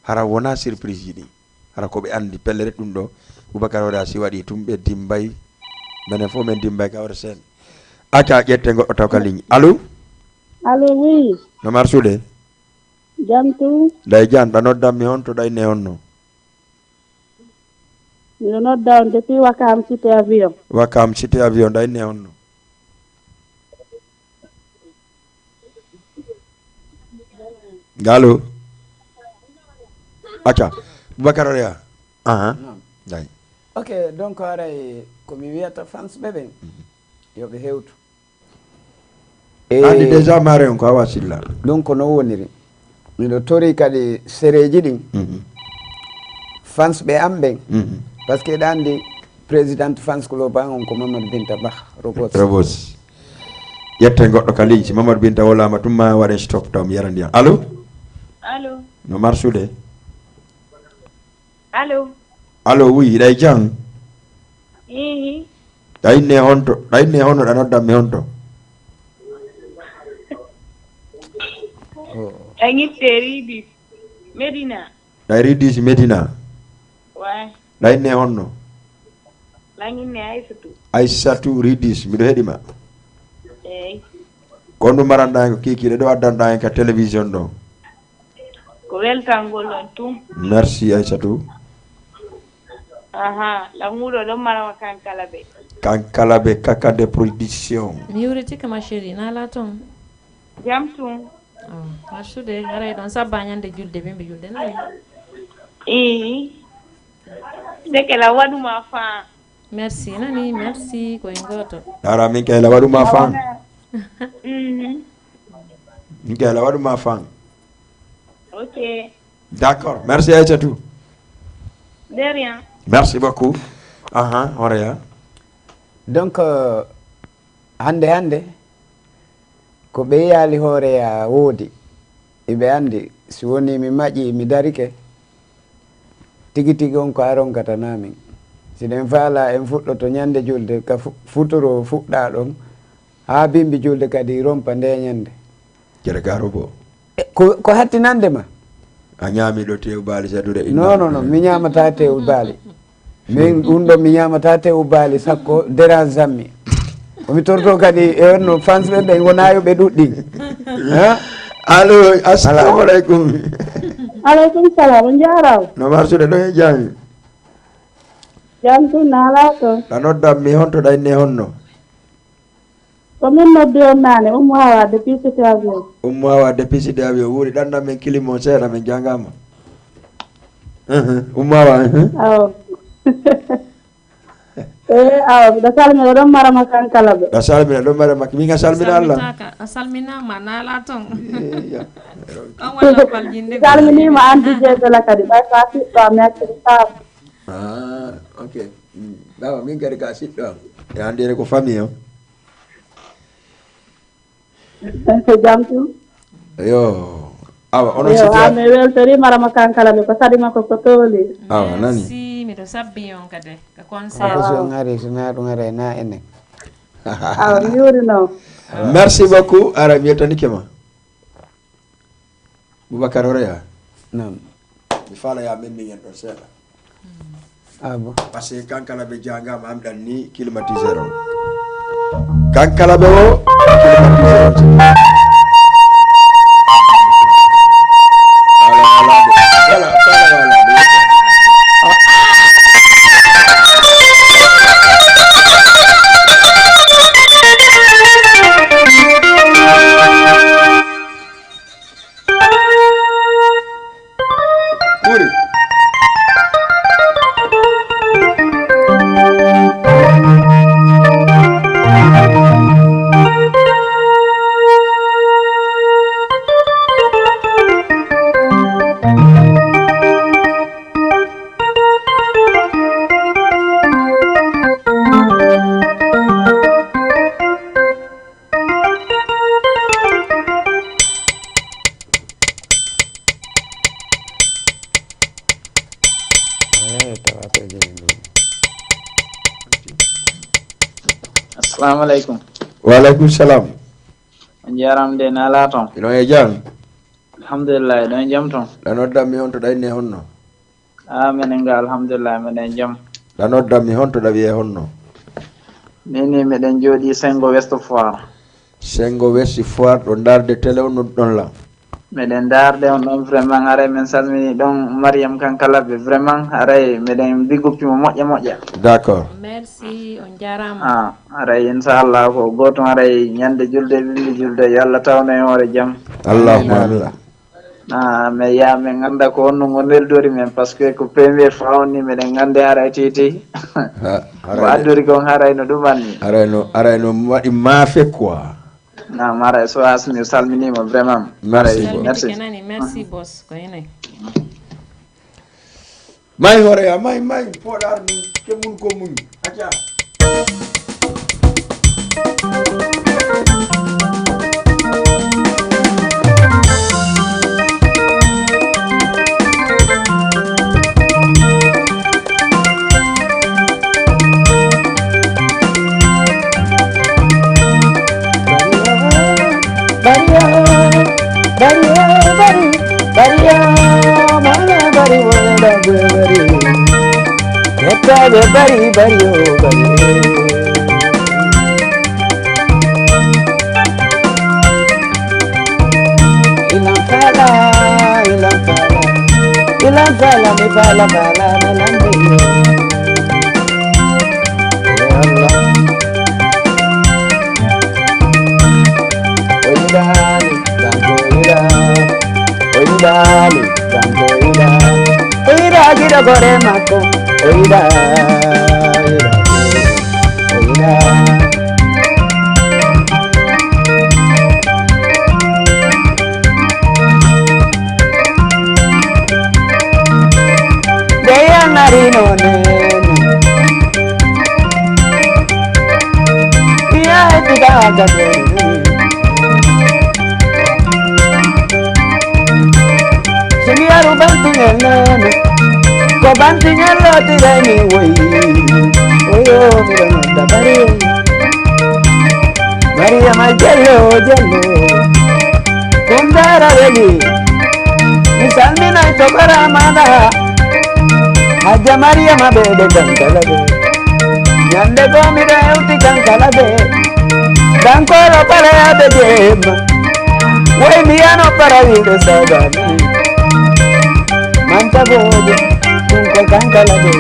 S1: hara wona surprise yiɗi hara koɓe andi pellere ɗum ɗo Boubacar Horea si waɗi tum ɓe dimbay minen fof min dimbay kawre sen acca ƴette goɗɗo taw ka ligne allo
S8: oui
S1: no marsude
S8: jantu
S1: day jan ɗa noddanmi hon to ɗayne honno
S8: miɗo nodda on depuis Wakam cité avion
S1: ɗayne honno allo acca Boubacar Horea day
S2: ok donc aray komi wiyata fans ɓeɓen yoɓe hewtu
S1: andi déjà mare on ko awa silla
S2: ɗum ko non woniri miɗo tori kadi séréji ɗin fans ɓe am ɓen par ce que ɗa andi présidente fans club an on ko Mamadou Binta Bah
S1: Robos yette goɗɗo ka ligne si Mamadou Binta wolama tumma waɗen stop taw mi yara ndiyam allo no marsude allo oui ɗay jang ɗayne honto ɗa noddan mi honto ɗay ridis Medina ɗayne honno Aissatou ridis miɗo heɗima ko ɗum maranɗa hen ko kikiɗe ɗo addanɗa hen ka télévision ɗo
S9: ko weltangol on tum
S1: merci Aissatou
S9: lamuɗo ɗon marama kankalaɓe
S1: kakade production
S3: mi yuritika ma chéri nala toon
S9: jam tum
S3: marsude aray ɗon sabba ñande julde ɓe julde nani
S9: dekela waɗuma fa
S3: merci nani merci koye goto
S1: ara min kayla waɗuma fan min kayla waɗuma fan
S9: ok
S1: d'accord merci Aissatou
S9: de rien
S1: merci beaucoup horeya
S2: donc hande ko ɓe yaali hooreya woodi eɓe andi si woni mi maƴi mi darike tigi tigi on ko arongatanamin siɗen faala en fuɗɗoto ñande julde ka futoro fuɗɗa ɗon ha bimbi julde kadi rompa nde ñande
S1: jere garo bo
S2: ko hattinande ma
S1: a ñaamiɗo tew baali sadude
S2: non mi ñamata tew baali min ɗum ɗo mi ñamata tew baali sakko dérange sammi omi torto kadi e wonno fans ɓe gonayo ɓe ɗuɗɗi
S1: allo assalamu aleykum
S8: aleykum salam on jarama
S1: no marsude ɗo e jami
S8: jam tum nala toon
S1: ɗa noddam mi honto ɗayne honno
S8: komin noddi on nane Oumou Hawa depuis Cité Avion
S1: Oumou Hawa depuis Cité Avion wuuri ɗannam men kilimo seeɗa min jangama Oumou Hawa
S8: awo awa ɗo salmina ɗon marama kankalaɓe
S1: ɗa salmina ɗon marama min a salmina Allah
S3: a salminama nala toon
S8: salminima anti jeedela kadi ɓay sa siɗɗo am yacciri saama
S1: ok ɓawa min kadi ka siɗɗo am e andire ko famille o
S8: jam tum
S1: yo awa onon
S8: mi weltori marama kankalaɓe ko saɗima ko tooli
S1: awa nani
S3: miɗo sabbi on kadi ko
S2: conseil on ari sina ɗum ara na enen
S8: awa mi yuurino
S1: merci beaucoup ara mi yettanike ma Boubacar Horeya
S2: non
S1: mi faala ya memmi en ɗon seeɗa
S2: bon
S1: par ce que kankalaɓe jangama am ɗan ni climatiseur o kankalaɓe o climatiseur
S10: Assalamu alaikum.
S1: Wa alaikum salam.
S10: Jaram de nala ton.
S1: Ino e jam.
S10: Alhamdulillah don jam ton.
S1: La nodda mi honto dayne honno.
S10: Menen ga alhamdulillah menen jam.
S1: La nodda mi honto da wiye honno.
S10: Nini meden jodi Sengo West Foire.
S1: Sengo West Foire do darde tele on don la.
S10: Meden darde on don vraiment are men salmini don Mariam Kankalabe vraiment are meden bigup mo moƴƴa moƴƴa.
S1: D'accord.
S3: Merci on jarama.
S10: Are inshallah ko goto are nyande julde bindi julde yalla tawna e hore jam.
S1: Allahumma amin.
S10: me ya me ganda ko onno goneldori men parce que ko première fois onni meɗen gande haray titi ko addori kon harayno ɗumanni
S1: arayno waɗi maafe quoi
S10: maray so asmi salminima vraiment
S1: merci
S3: merci boss ko ene
S1: may horeya may poɗar ni ke mun ko muñ acca
S2: Gore mako, oida. Deya narino nene, iya etiga gade. Seniaru banting nene. Ko bantingan lo tirani woi oyo mira mata Maria majello kundara veli misalmina to karamada Haja Maria mabede kankalabe nyande ko mira uti kankalabe dankoro para abejema woi miano para vide sagani manta boje Tunko kankalabe,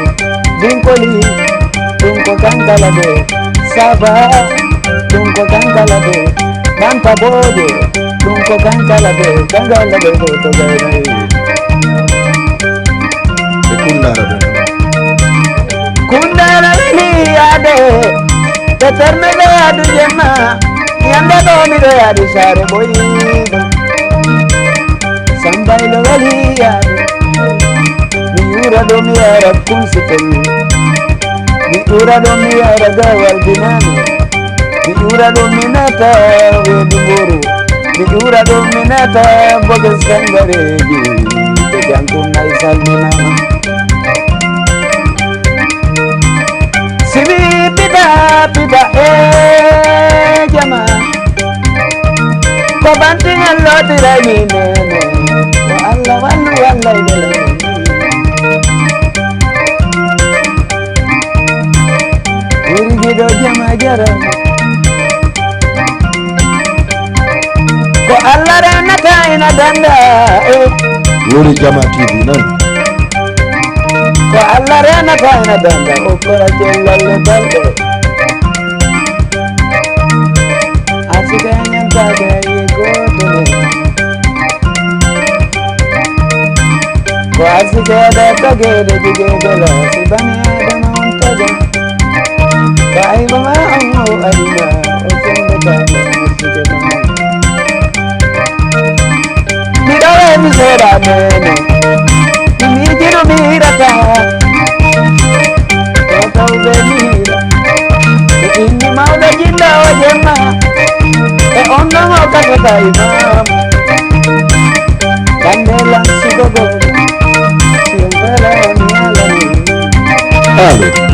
S2: dinkoli, tunko kankalabe, saba, tunko kankalabe, manta boje, tunko kankalabe boto gainai. Kundara ni ade, tetermede adu jema, nyanda domire adu sare boyido, sambai lo wali ade. Miura domiara kunsitelu, miura domiara gawal dinami, miura dominata wedunguru, miura dominata bogas kangareji, tejangkun nai salminama. Sibi pita jama, ko bantingan lo tirai nene, wa Allah wallu idele. Urigido jama jara ko Allah rana kaina danda
S1: Wuri Jama TV nan
S2: ko Allah rana kaina danda o kora jellal balde asika nyanta ga yego tone ko asika da tage de dige gala sibani adama untaga Kai mama amu alima okende kama musike mama Midare misera nene Imijino mirata Kota ubenira Ini mauda jinda ojema onda moka kata imam Kandela sigogo Siongala nialani
S1: Amin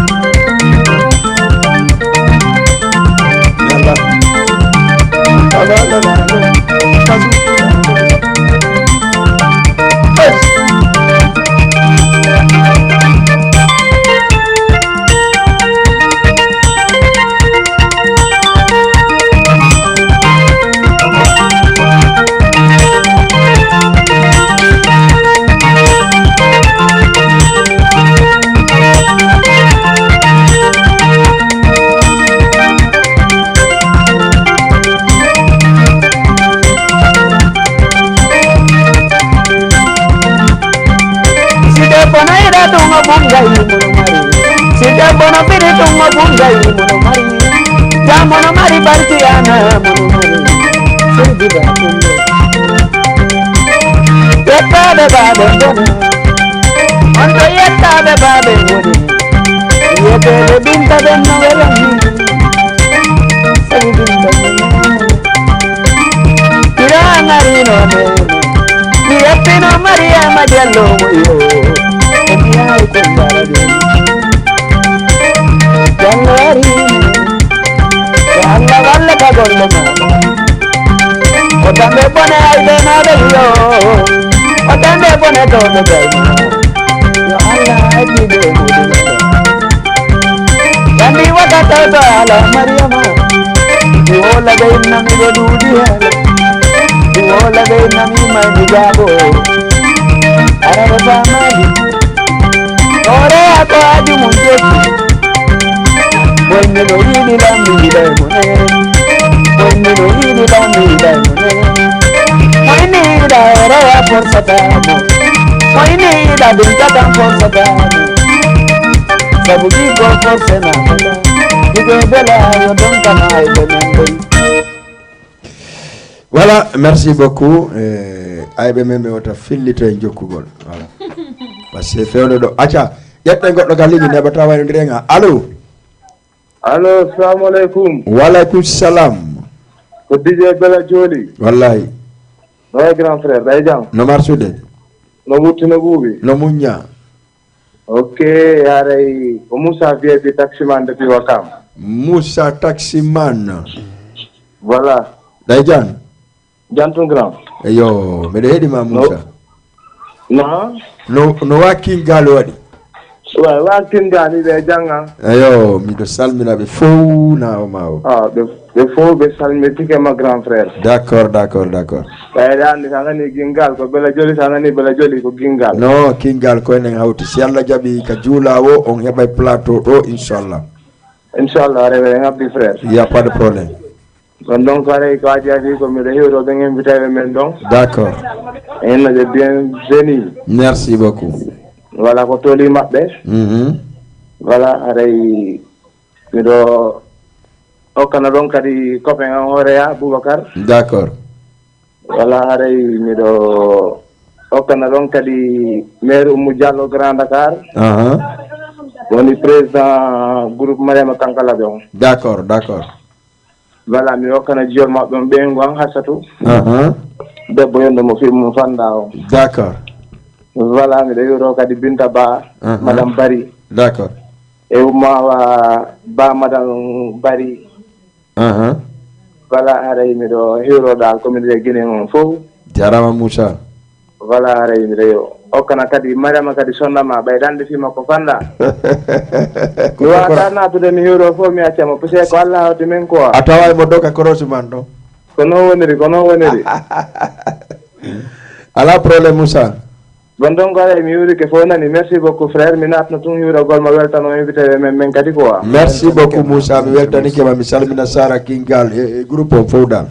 S2: bunga mono mari sida bono biri tunga bunga mono mari ja mono mari barti ana mono mari sidi ba kunde yetta de babe bono ondo yetta de babe woni yete de binta de no velami sidi binta kirangari no me mi appino Maria Madello yo e mi hai condare Januari alla valle da golle o tambe pone ai de nade yo o tambe pone to de yo alla ai de mudu yandi wata to ala Maria ma yo la de na mi do di hala Hola de nami manigabo araba mali ore ako aju munjetu wenne no yini la mi dai mone wenne no yini la mi dai mone wenne da ore ya forza tamo wenne da binta tam forza tamo sabuki go forza na mata digo bela yo don kana ai de
S1: Voilà, merci beaucoup. Aybe membe wata fillito en jokkugol. Voilà. Parce que fewdo do acha yette goddo galigi ne bata wayno direnga. Allo.
S5: Allo, assalamu alaikum.
S1: Wa alaikum salam.
S5: Ko DJ Bella Joli.
S1: Wallahi.
S5: No grand frère, day jam.
S1: No marsude.
S5: No wutti no buubi.
S1: No munya.
S5: Ok, yaray ko Moussa Vieux taximan depuis Wakam.
S1: Moussa taximan.
S5: Voilà.
S1: Day jan.
S5: Jantung grand.
S1: Yo, me de hedi ma Moussa. No wakin galo wadi.
S5: Wa wakin gali be janga.
S1: Ayo, mi do salmina be fou na o mawo.
S5: Ah, be fou be salmi tike ma grand frère.
S1: D'accord.
S5: Bay dan ni sangani gingal ko Bella Joli sangani Bella Joli ko gingal.
S1: No, kingal ko en hawti si Allah jabi ka jula wo on hebay plateau do inshallah.
S5: Inshallah rebe ngabdi frère.
S1: Il y a pas de problème.
S5: Donc pareil ko ajaji ko mi rehiro be invité men donc.
S1: D'accord.
S5: En de bienvenue.
S1: Merci beaucoup.
S5: Voilà ko toli mabbe. Voilà aray mi do okana don kadi copain an horeya Boubacar.
S1: D'accord.
S5: Voilà aray mi do okana don kadi maire Oumou Diallo Grand Dakar. Woni président groupe Mariama Kankala be.
S1: D'accord.
S5: Voilà mi okana jiol mabbe be ngon hasatu. Debbo yondo mo film fanda o.
S1: D'accord.
S5: Voilà mi do kadi Binta Ba madame Bari.
S1: D'accord.
S5: E ma ba madame Bari. Voilà aray mi do hero dal communauté Guinée fo.
S1: Jarama Moussa.
S5: Voilà aray mi do okana kadi Mariama kadi sonnama baydande fi makko fanda. Mi wata natude mi hero fo mi accama puse ko Allah hawti men ko.
S1: Ataway mo doka korosi man do.
S5: Kono woniri.
S1: Ala problème Moussa.
S5: Bon donc aray mi yuri ke fo nani merci beaucoup frère mi natno tun hero gol ma weltano invité men kadi ko.
S1: Merci beaucoup Moussa mi weltani ke mi salmina Sara Kingal e groupe Fowdal.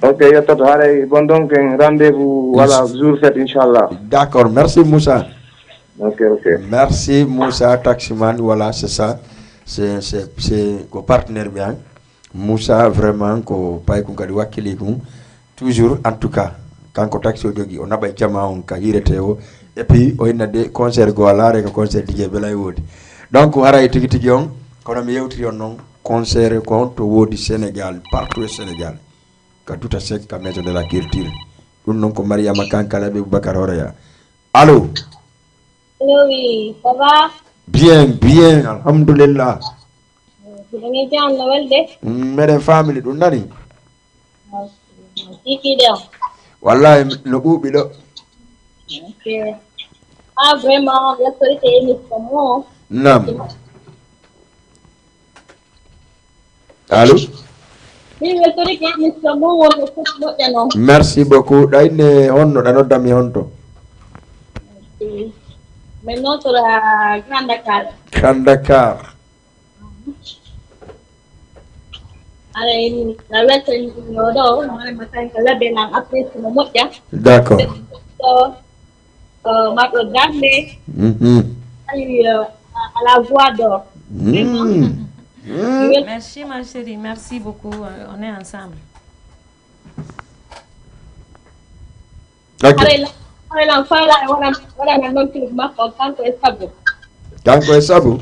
S5: Ok, yottoto haray bon donc rendez-vous voilà jour fête inchallah.
S1: D'accord, merci Moussa.
S5: Ok.
S1: Merci Moussa taximan, voilà c'est ça. C'est ko partenaire bien. Moussa vraiment ko pay ko kadi wakili ko toujours en tout cas quand ko taxi o jogi on abay jama on ka hireteo et puis o inna de concert go alaare ko concert DJ belay wodi. Donc haray tigi on kono mi yewtiri on non concert ko to wodi Sénégal partout au Sénégal. Ka tout à sec ka maison de la culture. Dun non ko Mariama Kankala be Boubacar Horeya. Allô?
S9: Oui, ça va?
S1: Bien, alhamdulillah.
S9: Ngi jam no welde?
S1: Mede family dun nani?
S9: Kiki dem.
S1: Wallahi no bubi do.
S9: Okay. Ah vraiment, la sorite ni como.
S1: Nam. Allô? Merci beaucoup. Daine honno da nodda mi honto.
S9: Men noto la Grand
S1: Dakar.
S9: Ada ini la wette ni do, mare matan kala be nang apres mo motja.
S1: D'accord.
S9: So, makro gambe. à la voix d'or.
S3: Merci ma chérie, merci beaucoup. On est ensemble.
S1: Okay. Kanko e sabu?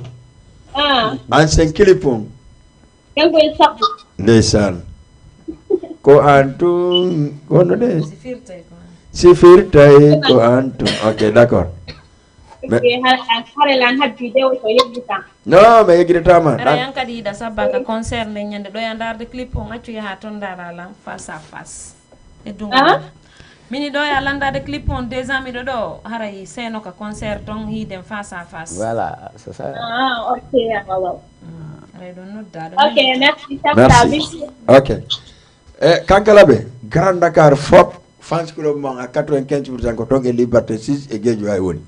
S1: Ansen kilipon?
S9: Kanko e sabu.
S1: Ndeysaan. Ko antum kono de? Sifirtay ko antum. Ok, d'accord. No, me yegitama.
S3: Ara yankadi da sabaka concert le nyande do yandar de clip on accu ya ton dara la face à face. E dum. Mini do ya landa de clip on des amis do haray seno ka concert ton hi dem face à face.
S2: Voilà, c'est ça.
S9: Ah, OK, voilà.
S3: I don't know that.
S9: OK,
S1: merci. OK. Kankalabe, Grand Dakar Fop fans club mon à 95% ko tongue Liberté 6 et Guédiawaye ay woni.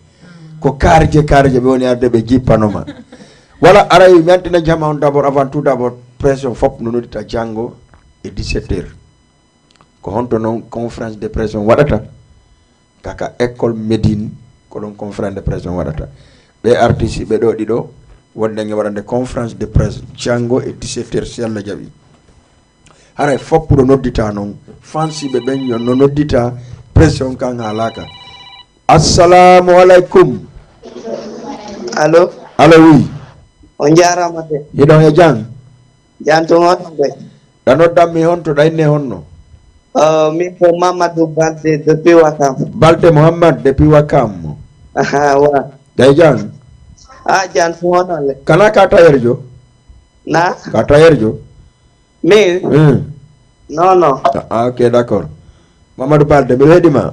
S1: Ko karje be woni arde be jipanoma. Voilà, aray maintenant jama on d'abord avant tout d'abord pression Fop no nodita jango et 17h. Ko honto non conférence de presse wadata kaka école Médine ko don conférence de presse wadata be artiste be do dido wonde ngi warande conférence de presse jango et 17h si Allah jabi hare Fop do noddita non fansi be ben yon no noddita pression kan halaka. Assalamu alaikum.
S10: Allo
S1: oui
S10: on jarama de
S1: yidon e jang
S10: janto on be
S1: dano dammi honto dayne honno.
S10: Mi ko Mamadou Balde depuis Wakam.
S1: Balde Mohamed depuis Wakam.
S10: Wa.
S1: Dayjan.
S10: Jan fuonale.
S1: Kana ka tayerjo?
S10: Na?
S1: Ka tayerjo?
S10: Me? No.
S1: Ok, d'accord. Mamadou Balde, mi wedima.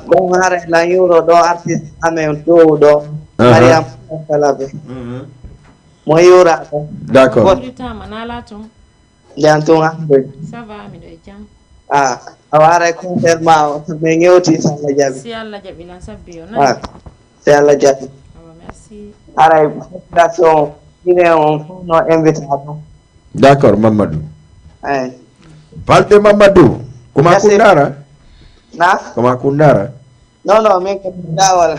S10: Don hare la euro do artiste amen to do. Mariam Kalabe. Mo yura.
S1: D'accord.
S10: Jantung ambe.
S3: Ça va, mi do jam.
S10: Awara confirma me ngoti sa la jabi.
S3: Si Allah jabi lan sabbi ona.
S10: Si Allah jabi.
S3: Merci.
S10: Ara invitation ine on no invitation.
S1: D'accord, Mamadou. Balde Mamadou. Kuma kundara?
S10: Na?
S1: Kuma kundara?
S10: No, me kundawal.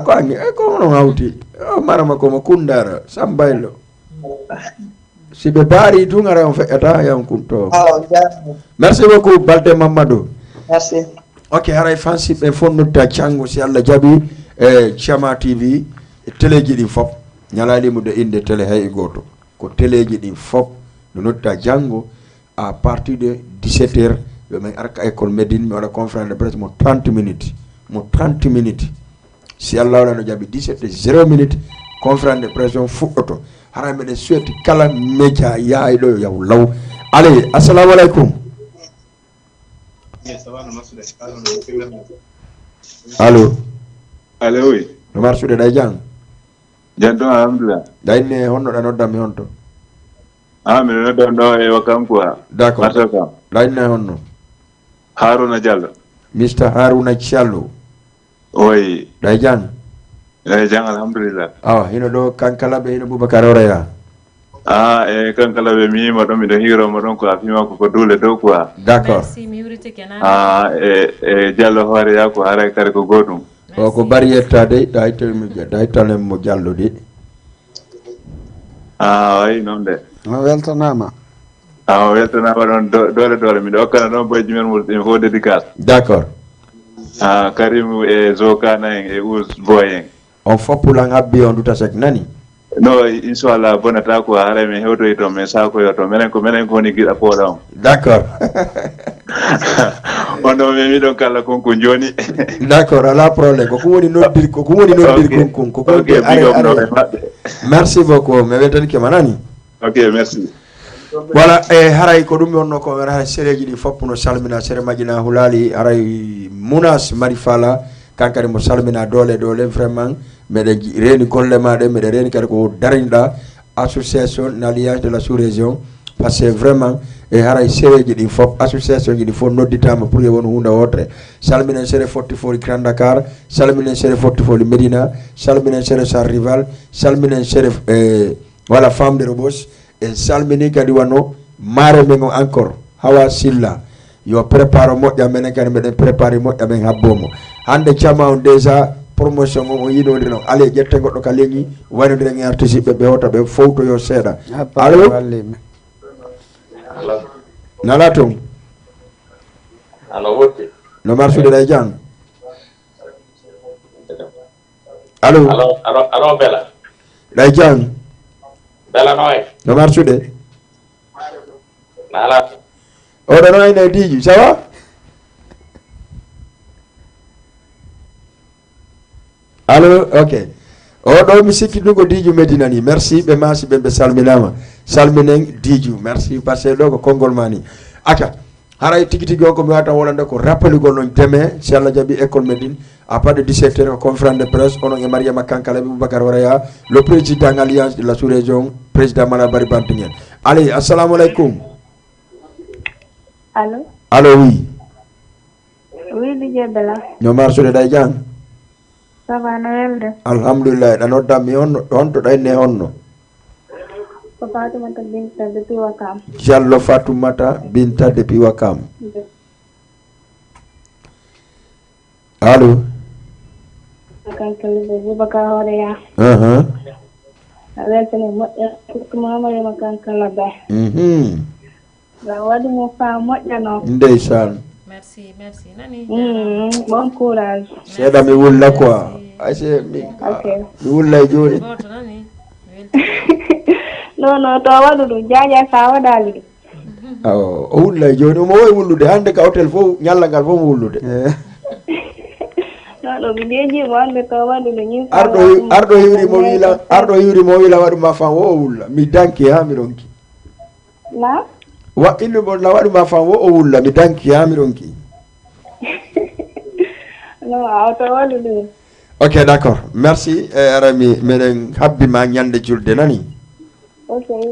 S1: Ko angi ko no hauti. Marama ko kundara sambaylo. Si be bari tu ngara on fait eta yankunto. Merci beaucoup Balde Mamadou.
S10: Merci.
S1: Ok, haray fansi be fonno ta chango si Allah jabi Chama TV teleji di Fop nyalali mu de inde tele hay goto ko teleji di Fop no notta jango à partir de 17h be men arka école Médine mi wala conférence de presse mo 30 minutes si Allah wala no jabi 17h 0 conférence de presse on fuɗɗoto haray mede souhaite kala média yaay do yaw law. Allez, assalamu alaikum. Allo oui. No marsude day jang.
S11: Janto alhamdulillah.
S1: Dayne honno da nodda mi honto.
S11: Mi nodda do e Wakam quoi.
S1: D'accord. Dayne honno.
S11: Haruna Diallo.
S1: Mr. Haruna Diallo.
S11: Oui.
S1: Day jang.
S11: Day jang alhamdulillah.
S1: Hino do kankala be hino Boubacar Oraya.
S11: Kankala be mi mo do mi do hiro mo don ko afima ko dole do quoi.
S1: D'accord.
S3: Merci mi wurite kenana.
S11: Diallo hore ya ko haray kare ko godum.
S1: Ko bari yettade daytanem mo Diallo de.
S11: Way non de.
S2: Weltanama.
S11: Weltanama don dole mi do kala don boy jimen mo fo dédicace.
S1: D'accord.
S11: Karim e Zokana e Uz Boyen.
S1: On fopula ngabbi on duta sek nani.
S11: No, inshallah bonata ko haray me hewto to me sa ko yoto menen ko ni gida ko daw.
S1: D'accord.
S11: Ondo mi don kala konko joni.
S1: D'accord, ala problème ko woni noddir konko ko merci beaucoup me wetani ke manani.
S11: OK, merci.
S1: Voilà, haray ko dum wonno ko haray sereji di Fop no salmina sere majina hulali haray Munas Marifala kankari mo salmina dole vraiment mede reni golle made mede reni kadi ko darinda association l'alliance de la sous-région parce que vraiment haray sereji di Fop association ji di fo nodditama pour won hunda wotre salmina sere 44 Grand Dakar salmina sere 44 Medina salmina sere sa rival salmina sere voilà femme de Robos e salmini kadi wano mare men encore Hawa Silla yo prépare moƴƴa men kadi meɗen préparé moƴƴa men habbomo hande Chama on déjà promotion o yiɗodi noon ale ƴette goɗɗo ka leñi waynodire e artiste ɓe hota ɓe fowtoyo seeɗa allo nala toon
S12: allo wotti
S1: no marsude ɗa jang allo
S12: allo bela
S1: ɗay jang
S12: bela noy
S1: no marsude
S12: nala
S1: oɗo no ayne Diju ça va allo ok oɗo mi sikki ɗum ko Diju Medina ni merci ɓe masi ɓe salminama salminen Diju merci par ce que ɗo ko konngol ma ni aka haray tigi tigi on ko mi wata wolande ko rappeligol noon demain si Allah jaaɓi école Médine à part de 17h ko conférence de presse onon e Mariama Kankala ɓe Boubacar Waraya le président alliance de la sous-région président Malabari Bantingen allez assalamu aleykum
S8: Allô?
S1: Allô, oui.
S8: Oui, DJ Bella.
S1: No marsude ɗay jang
S8: Ça va, Noël?
S1: Alhamdulillah, ɗa noddami on to ɗayne honno
S8: Ko Fatoumata Binta depuis Wakam.
S1: Diallo Fatoumata Binta depuis Wakam. Allô?
S8: Kankala ɓe Boubacar Waraya. Weltani moƴƴa ma Mariama Kankala ɓe. Waɗi mo fa moƴƴano
S1: Ndeysaan.
S3: Merci nani
S8: bon courage
S1: seeɗa mi wulla quoi ayse mi wulla e jooni
S8: non to waɗu ɗum jaaja sa waɗali
S1: ɗum o wulla e jooni omo wowi wullude hannde ka hôtel fof ñalla ngal fof mo wullude
S8: non ɗo mi deejimo hannde to waɗu ɗum ñin
S1: arɗo hiwri mo wila waɗuma fan wo o wulla mi danki ha mi ronki
S8: na
S1: wa inno bon la waɗuma fan wo o wulla mi danki ha mi ronki
S8: non awto waɗu ɗum
S1: ok d'accord merci arami meɗen habbima ñande julde nani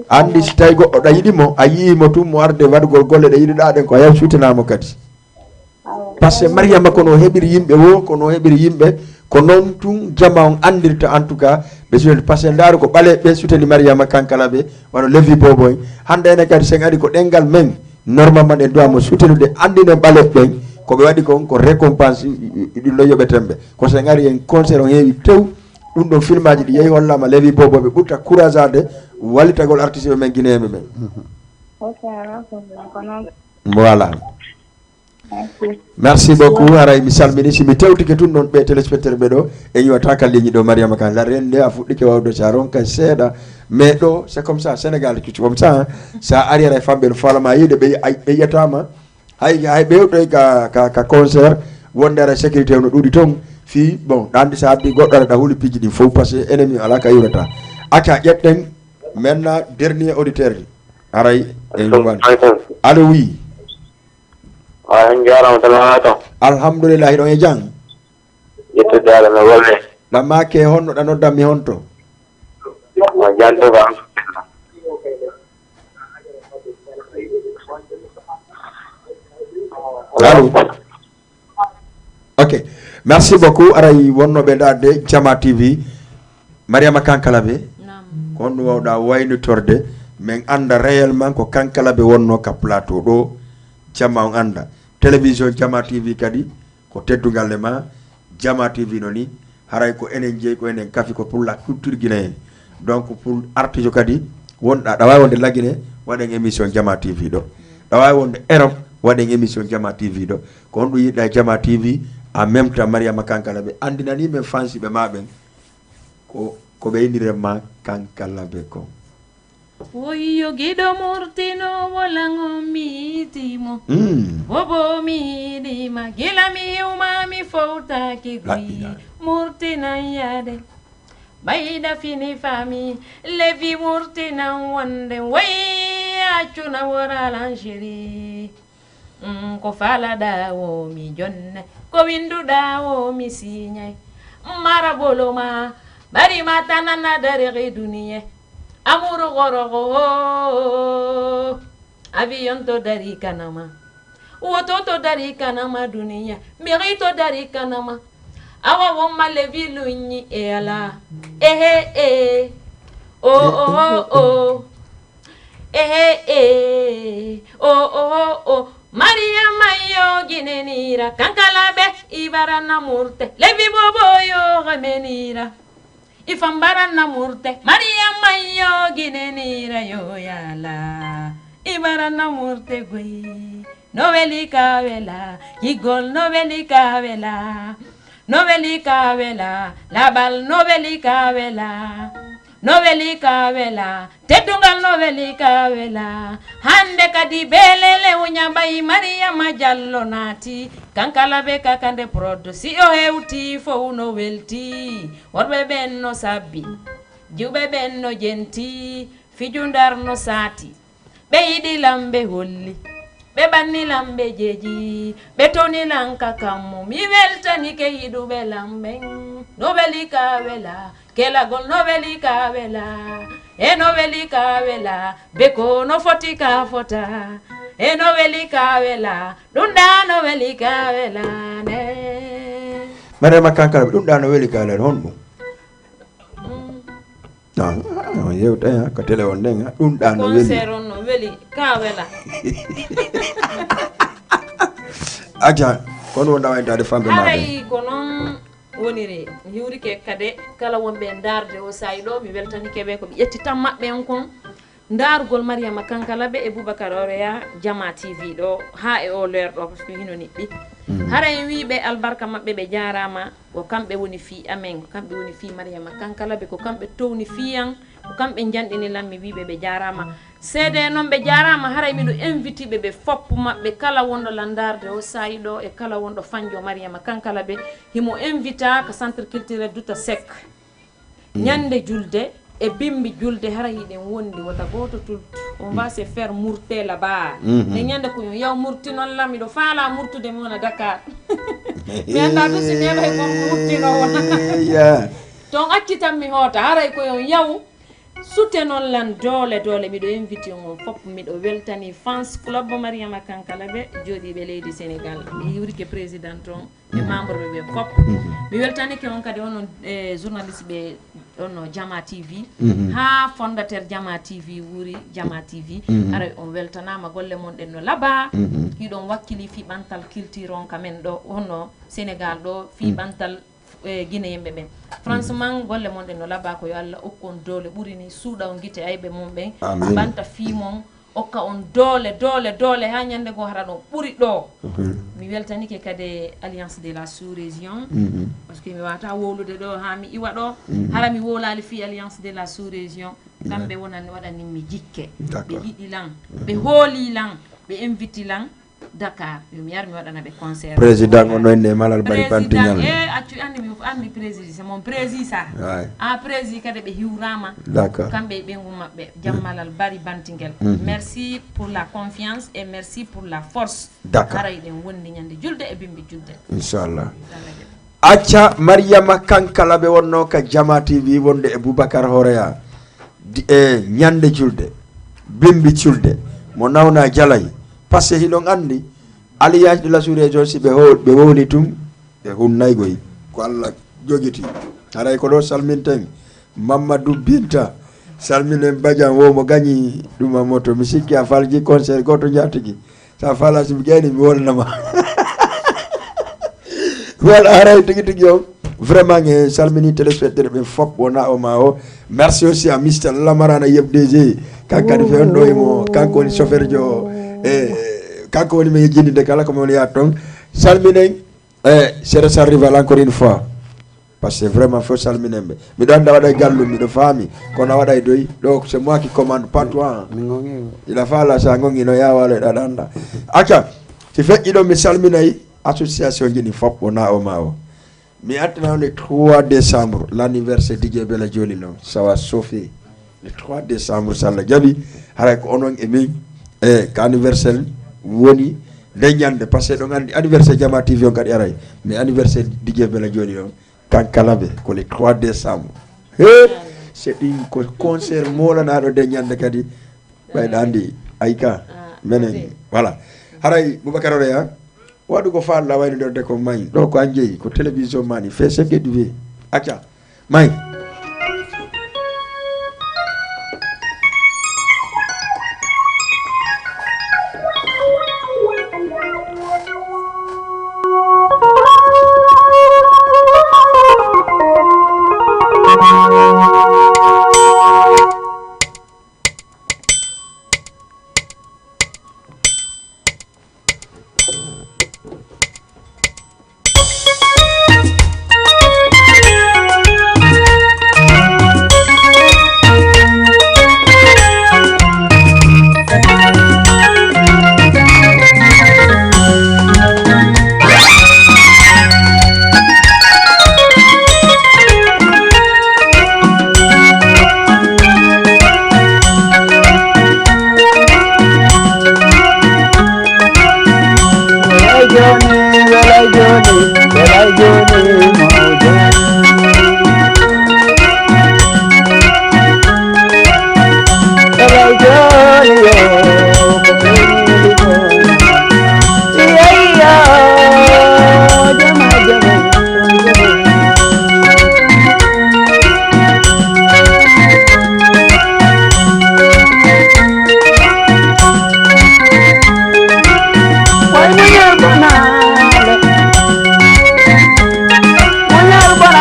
S1: andi si tawi goɗɗo ɗa yiɗimo a yiyimo tum mo arde waɗugol golle ɗe yiɗiɗa ɗen ko yaw suutanamo kadi par ce que Mariama kono heɓiri yimɓe wo kono heɓiri yimɓe ko noon tun jama on andirta en tout cas ɓe sutani par ce que ndaari ko ɓale ɓe sutani Mariama Kankala ɓe waɗa levi boboy hande ene kadi sen ari ko ɗengal men normalement ɗen duwamo sutanude andinen ɓale ɓen koɓe waɗi kon ko récompense ɗin ɗo yoɓetenɓe ko sen ari en concert on heewi tew ɗum ɗon film aji ɗi yeehi hollama levi boboɓe ɓurta courage ade wallitagol artiste ɓe men guinéɓe men voilà merci beaucoup aray mi salmini simi tewtike tun ɗon ɓe téléspectateur ɓe ɗo e yiwata ka ligne ɗo Mariama Kan la rende a fuɗɗike wawde sa ronka seeɗa mais ɗo c'est comme ça Sénégal cucci comme ça sa ari ara famɓe no falama yiide ɓe yiyatama hay ɓewɗoy ka concert wonde ara sécurité no ɗuuɗi toon fi bon ɗandi sa addi goɗɗo ara ɗa huuli piji ɗi fof par ce que ennemi ala ka yiwrata acca ƴetten maintenant dernier auditeur aray e yumani allo oui
S12: en jarama tan to
S1: alhamdoulillahi ɗon e jang
S12: yettude Allah no golle
S1: ɗammake honno ɗa noddanmi honto
S12: mo janto ba
S1: allo ok merci beaucoup aray wonnoɓe ɗadde Jama TV Mariama Kankala ɓe ko honɗum wawɗa waynitorde min anda réellement ko Kankala ɓe wonno ka plateau ɗo Jama on anda télévision Jama TV kadi ko teddugal e ma Jama TV no ni haray ko enen jeeyi ko enen kafi ko pour la culture guinéenne donc pour artijo kadi wonɗa ɗa wawi wonde Laguine waɗen émission Jama TV ɗo ɗa wawi wonde Europe waɗen émission Jama TV ɗo ko honɗum yiɗɗa Jama TV en même temps Mariama Kankala ɓe andinani men fansiɓe maɓen ko ɓe indirema Kankala ɓe ko
S3: Oyo gido murtino walango mitimo Bobo midima gila mi umami fauta kigui Murtina yade Baida fini fami Levi murtina wande Way achuna wara lanjiri Ko fala dawo mi jonne Ko windu dawo mi sinyai Maraboloma Bari matanana dari dunia Amuru gorogo avion to dari kanama woto to dari kanama dunia miri to dari kanama awa woma levi lunyi eala oh Maria mayo ginenira kankalabe ibara namurte levi boboyo gamenira ifambara namurte Maria mayo ginenira yo yala ibara namurte goi noveli kavela igol noveli kavela labal noveli kavela tetungal noveli kavela hande kadi belele unyambai Maria majallo nati kankala be kakande prodo si o hewti fo no welti worbe ben no sabbi jube ben no jenti fijundar no sati be yidi lambe holli be banni lambe jeji be toni lanka kammo mi weltani ke yidu be lambe noveli kavela kela gol noveli kavela e noveli kavela beko no foti ka fota e noveli kavela dunda noveli kavela ne
S1: mare makankala dunda noveli kavela honmo no yewta ko tele on denga dunda noveli
S3: concert noveli kavela
S1: aja kono wonda waytade fambe ma
S3: ay kono wonire hiwri ke kade kala wonbe darde o saydo mi weltani kebe ko yetti tam mabbe en kon dargol Mariama Kankala be e Boubacar Oreya Jama TV do ha e o leer do parce que hino nibbi hara en wiibe albarka mabbe be jaarama ko kambe woni fi amen ko kambe woni fi Mariama Kankala be ko kambe towni fiyan ko kambe jandini lammi wiibe be jaarama sede non be jaarama hara mi do invite be fopp mabbe kala wondo landarde o saydo e kala wondo fanjo Mariama Kankala be himo invita ka centre culturel Douta Seck nyande julde e bimbi julde hara yiden wondi wata goto tout on va se faire mourter là-bas ne nyande ko yaw murti non lami do faala murtude mi wona Dakar mi anda do si neba ko murti no wona ton accitam mi hota hara ko yaw sute non lan dole mi do invite on fop mi do weltani fans club Mariama Kankala be jodi be leydi Sénégal mi yuri ke président on e membre be fop mi weltani ke on kadi on journaliste be on Jama TV ha fondateur Jama TV wuri Jama TV ara on weltanama golle mon den no laba hidon wakkili fi bantal culture on kamen do onno Sénégal do fi bantal Guinée yembe ben franchement golle mon den no laba ko yo Allah okkon dole burini suuda on gite aybe mon ben banta fi mon okka on dole ha nyande go harano buri do mi weltani ke kade alliance de la sous-région parce que mi wata wolude do ha mi iwa do hala mi wolali fi alliance de la sous-région kambe wonani wadani mi jikke be yidi lan be holi lan be invite lan Dakar mi yar mi wadana be concert
S1: président on wonne malal bari pantignal
S3: accu andi président c'est mon président a président kade be hiwrama
S1: d'accord
S3: kambe be ngumabbe jammalal bari bantingel merci pour la confiance et merci pour la force harayden wondi nyande julde e bimbi julde
S1: inshallah acca Mariama Kankala be wonno ka Jama TV wonde e Boubacar Oreya e nyande julde bimbi julde mo nawna jalay parce que hino andi alliance de la sous-région si be woni tum e hunnay goy ko Allah jogiti haray ko do salminten Mamadou Binta salminen Badian wo mo gagni duma moto mi sikki a falji concert goto jatigi sa fala sim gani mi wolnama wala haray tigi on vraiment nge salmini téléspectateur be fop wona o ma o merci aussi à Mr Lamarana YFDG kankadi fe on do mo kanko ni chauffeur jo kanko woni me jindinde kala ko woni ya ton salminen c'est ça arrive encore une fois parce que vraiment faut salminer mi do anda wada gallu mi do fami kono wada doy donc c'est moi qui commande pas toi il a fallu sa ngongi no ya wala da danda acha ci fe ido mi salminay association jini fop wona o mawo mi attana le 3 décembre l'anniversaire DJ Bella Joli non ça va Sophie le 3 décembre ça la jabi hara ko onon e min anniversaire woni leñande parce que do ngandi anniversaire Jama TV on kadi aray mais anniversaire DJ Bella Joli non Kankala be ko le 3 décembre c'est une concert molana do leñande kadi bayda andi ayka menen voilà haray Boubacar Oreya wadu ko faala wayno do de ko may do ko anjeyi ko télévision mani fait ce que du acca may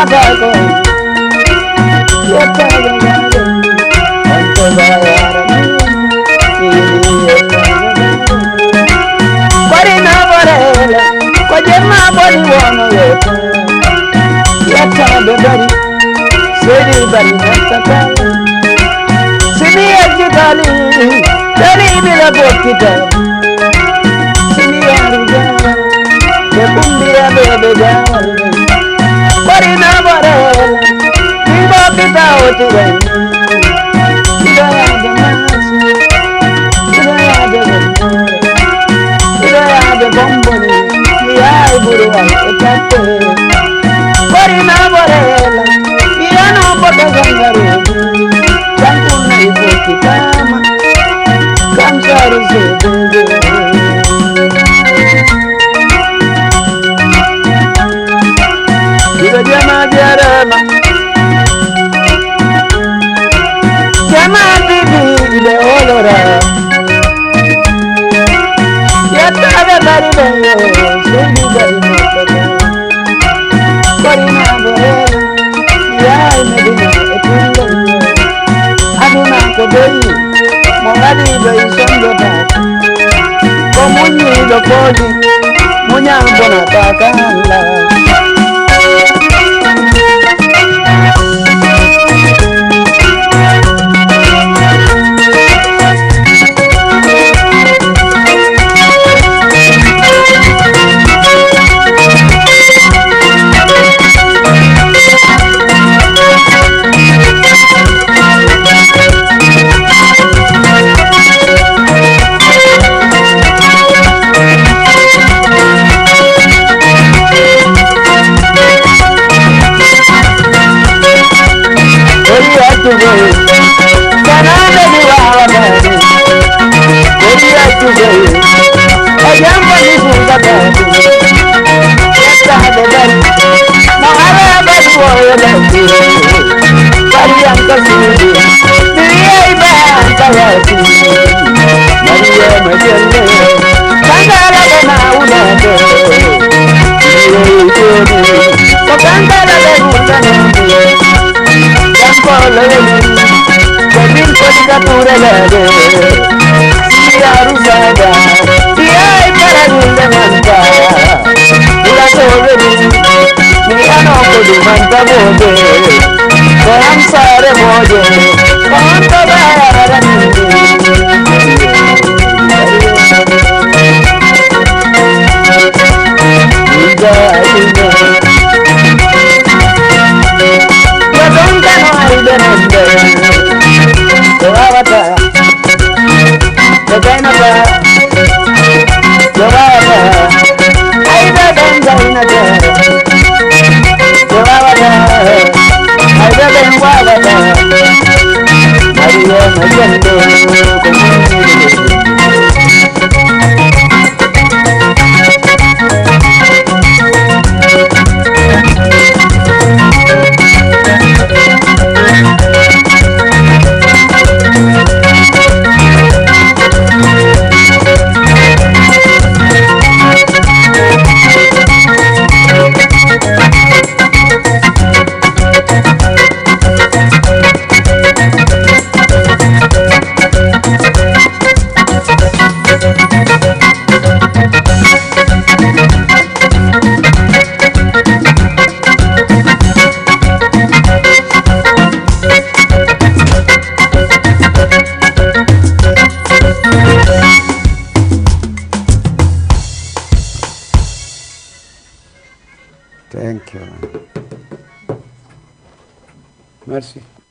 S2: Dago, Yatago, Anto Bayara, Barina Barela, Kajama Bari Wono, Yatago Bari, Seri Bari Nataka, Sini Ajitali, Dari Bila Bokita, Sini Aruga, Kumbia Bebega, Barina Barela, Viva Pita Otiwe, Idaya de Masi, Idaya de Bomboni, Idaya de Bomboni, Iyai Buruwa Ekate, Barina Barela, Iyano Bota Zangaru, Jankuna Iboki Kama, Kamsaru Zebenge. Jama Jarama Jama Bibi de Olora Yata Bari Bayo Sudi Bari Mokata Barina Borela Yai Medina Etunga Aduna Kodoi Mongadi Bayi Sondota Komunyi Dokoji Munyambona Takala Thank you. Merci.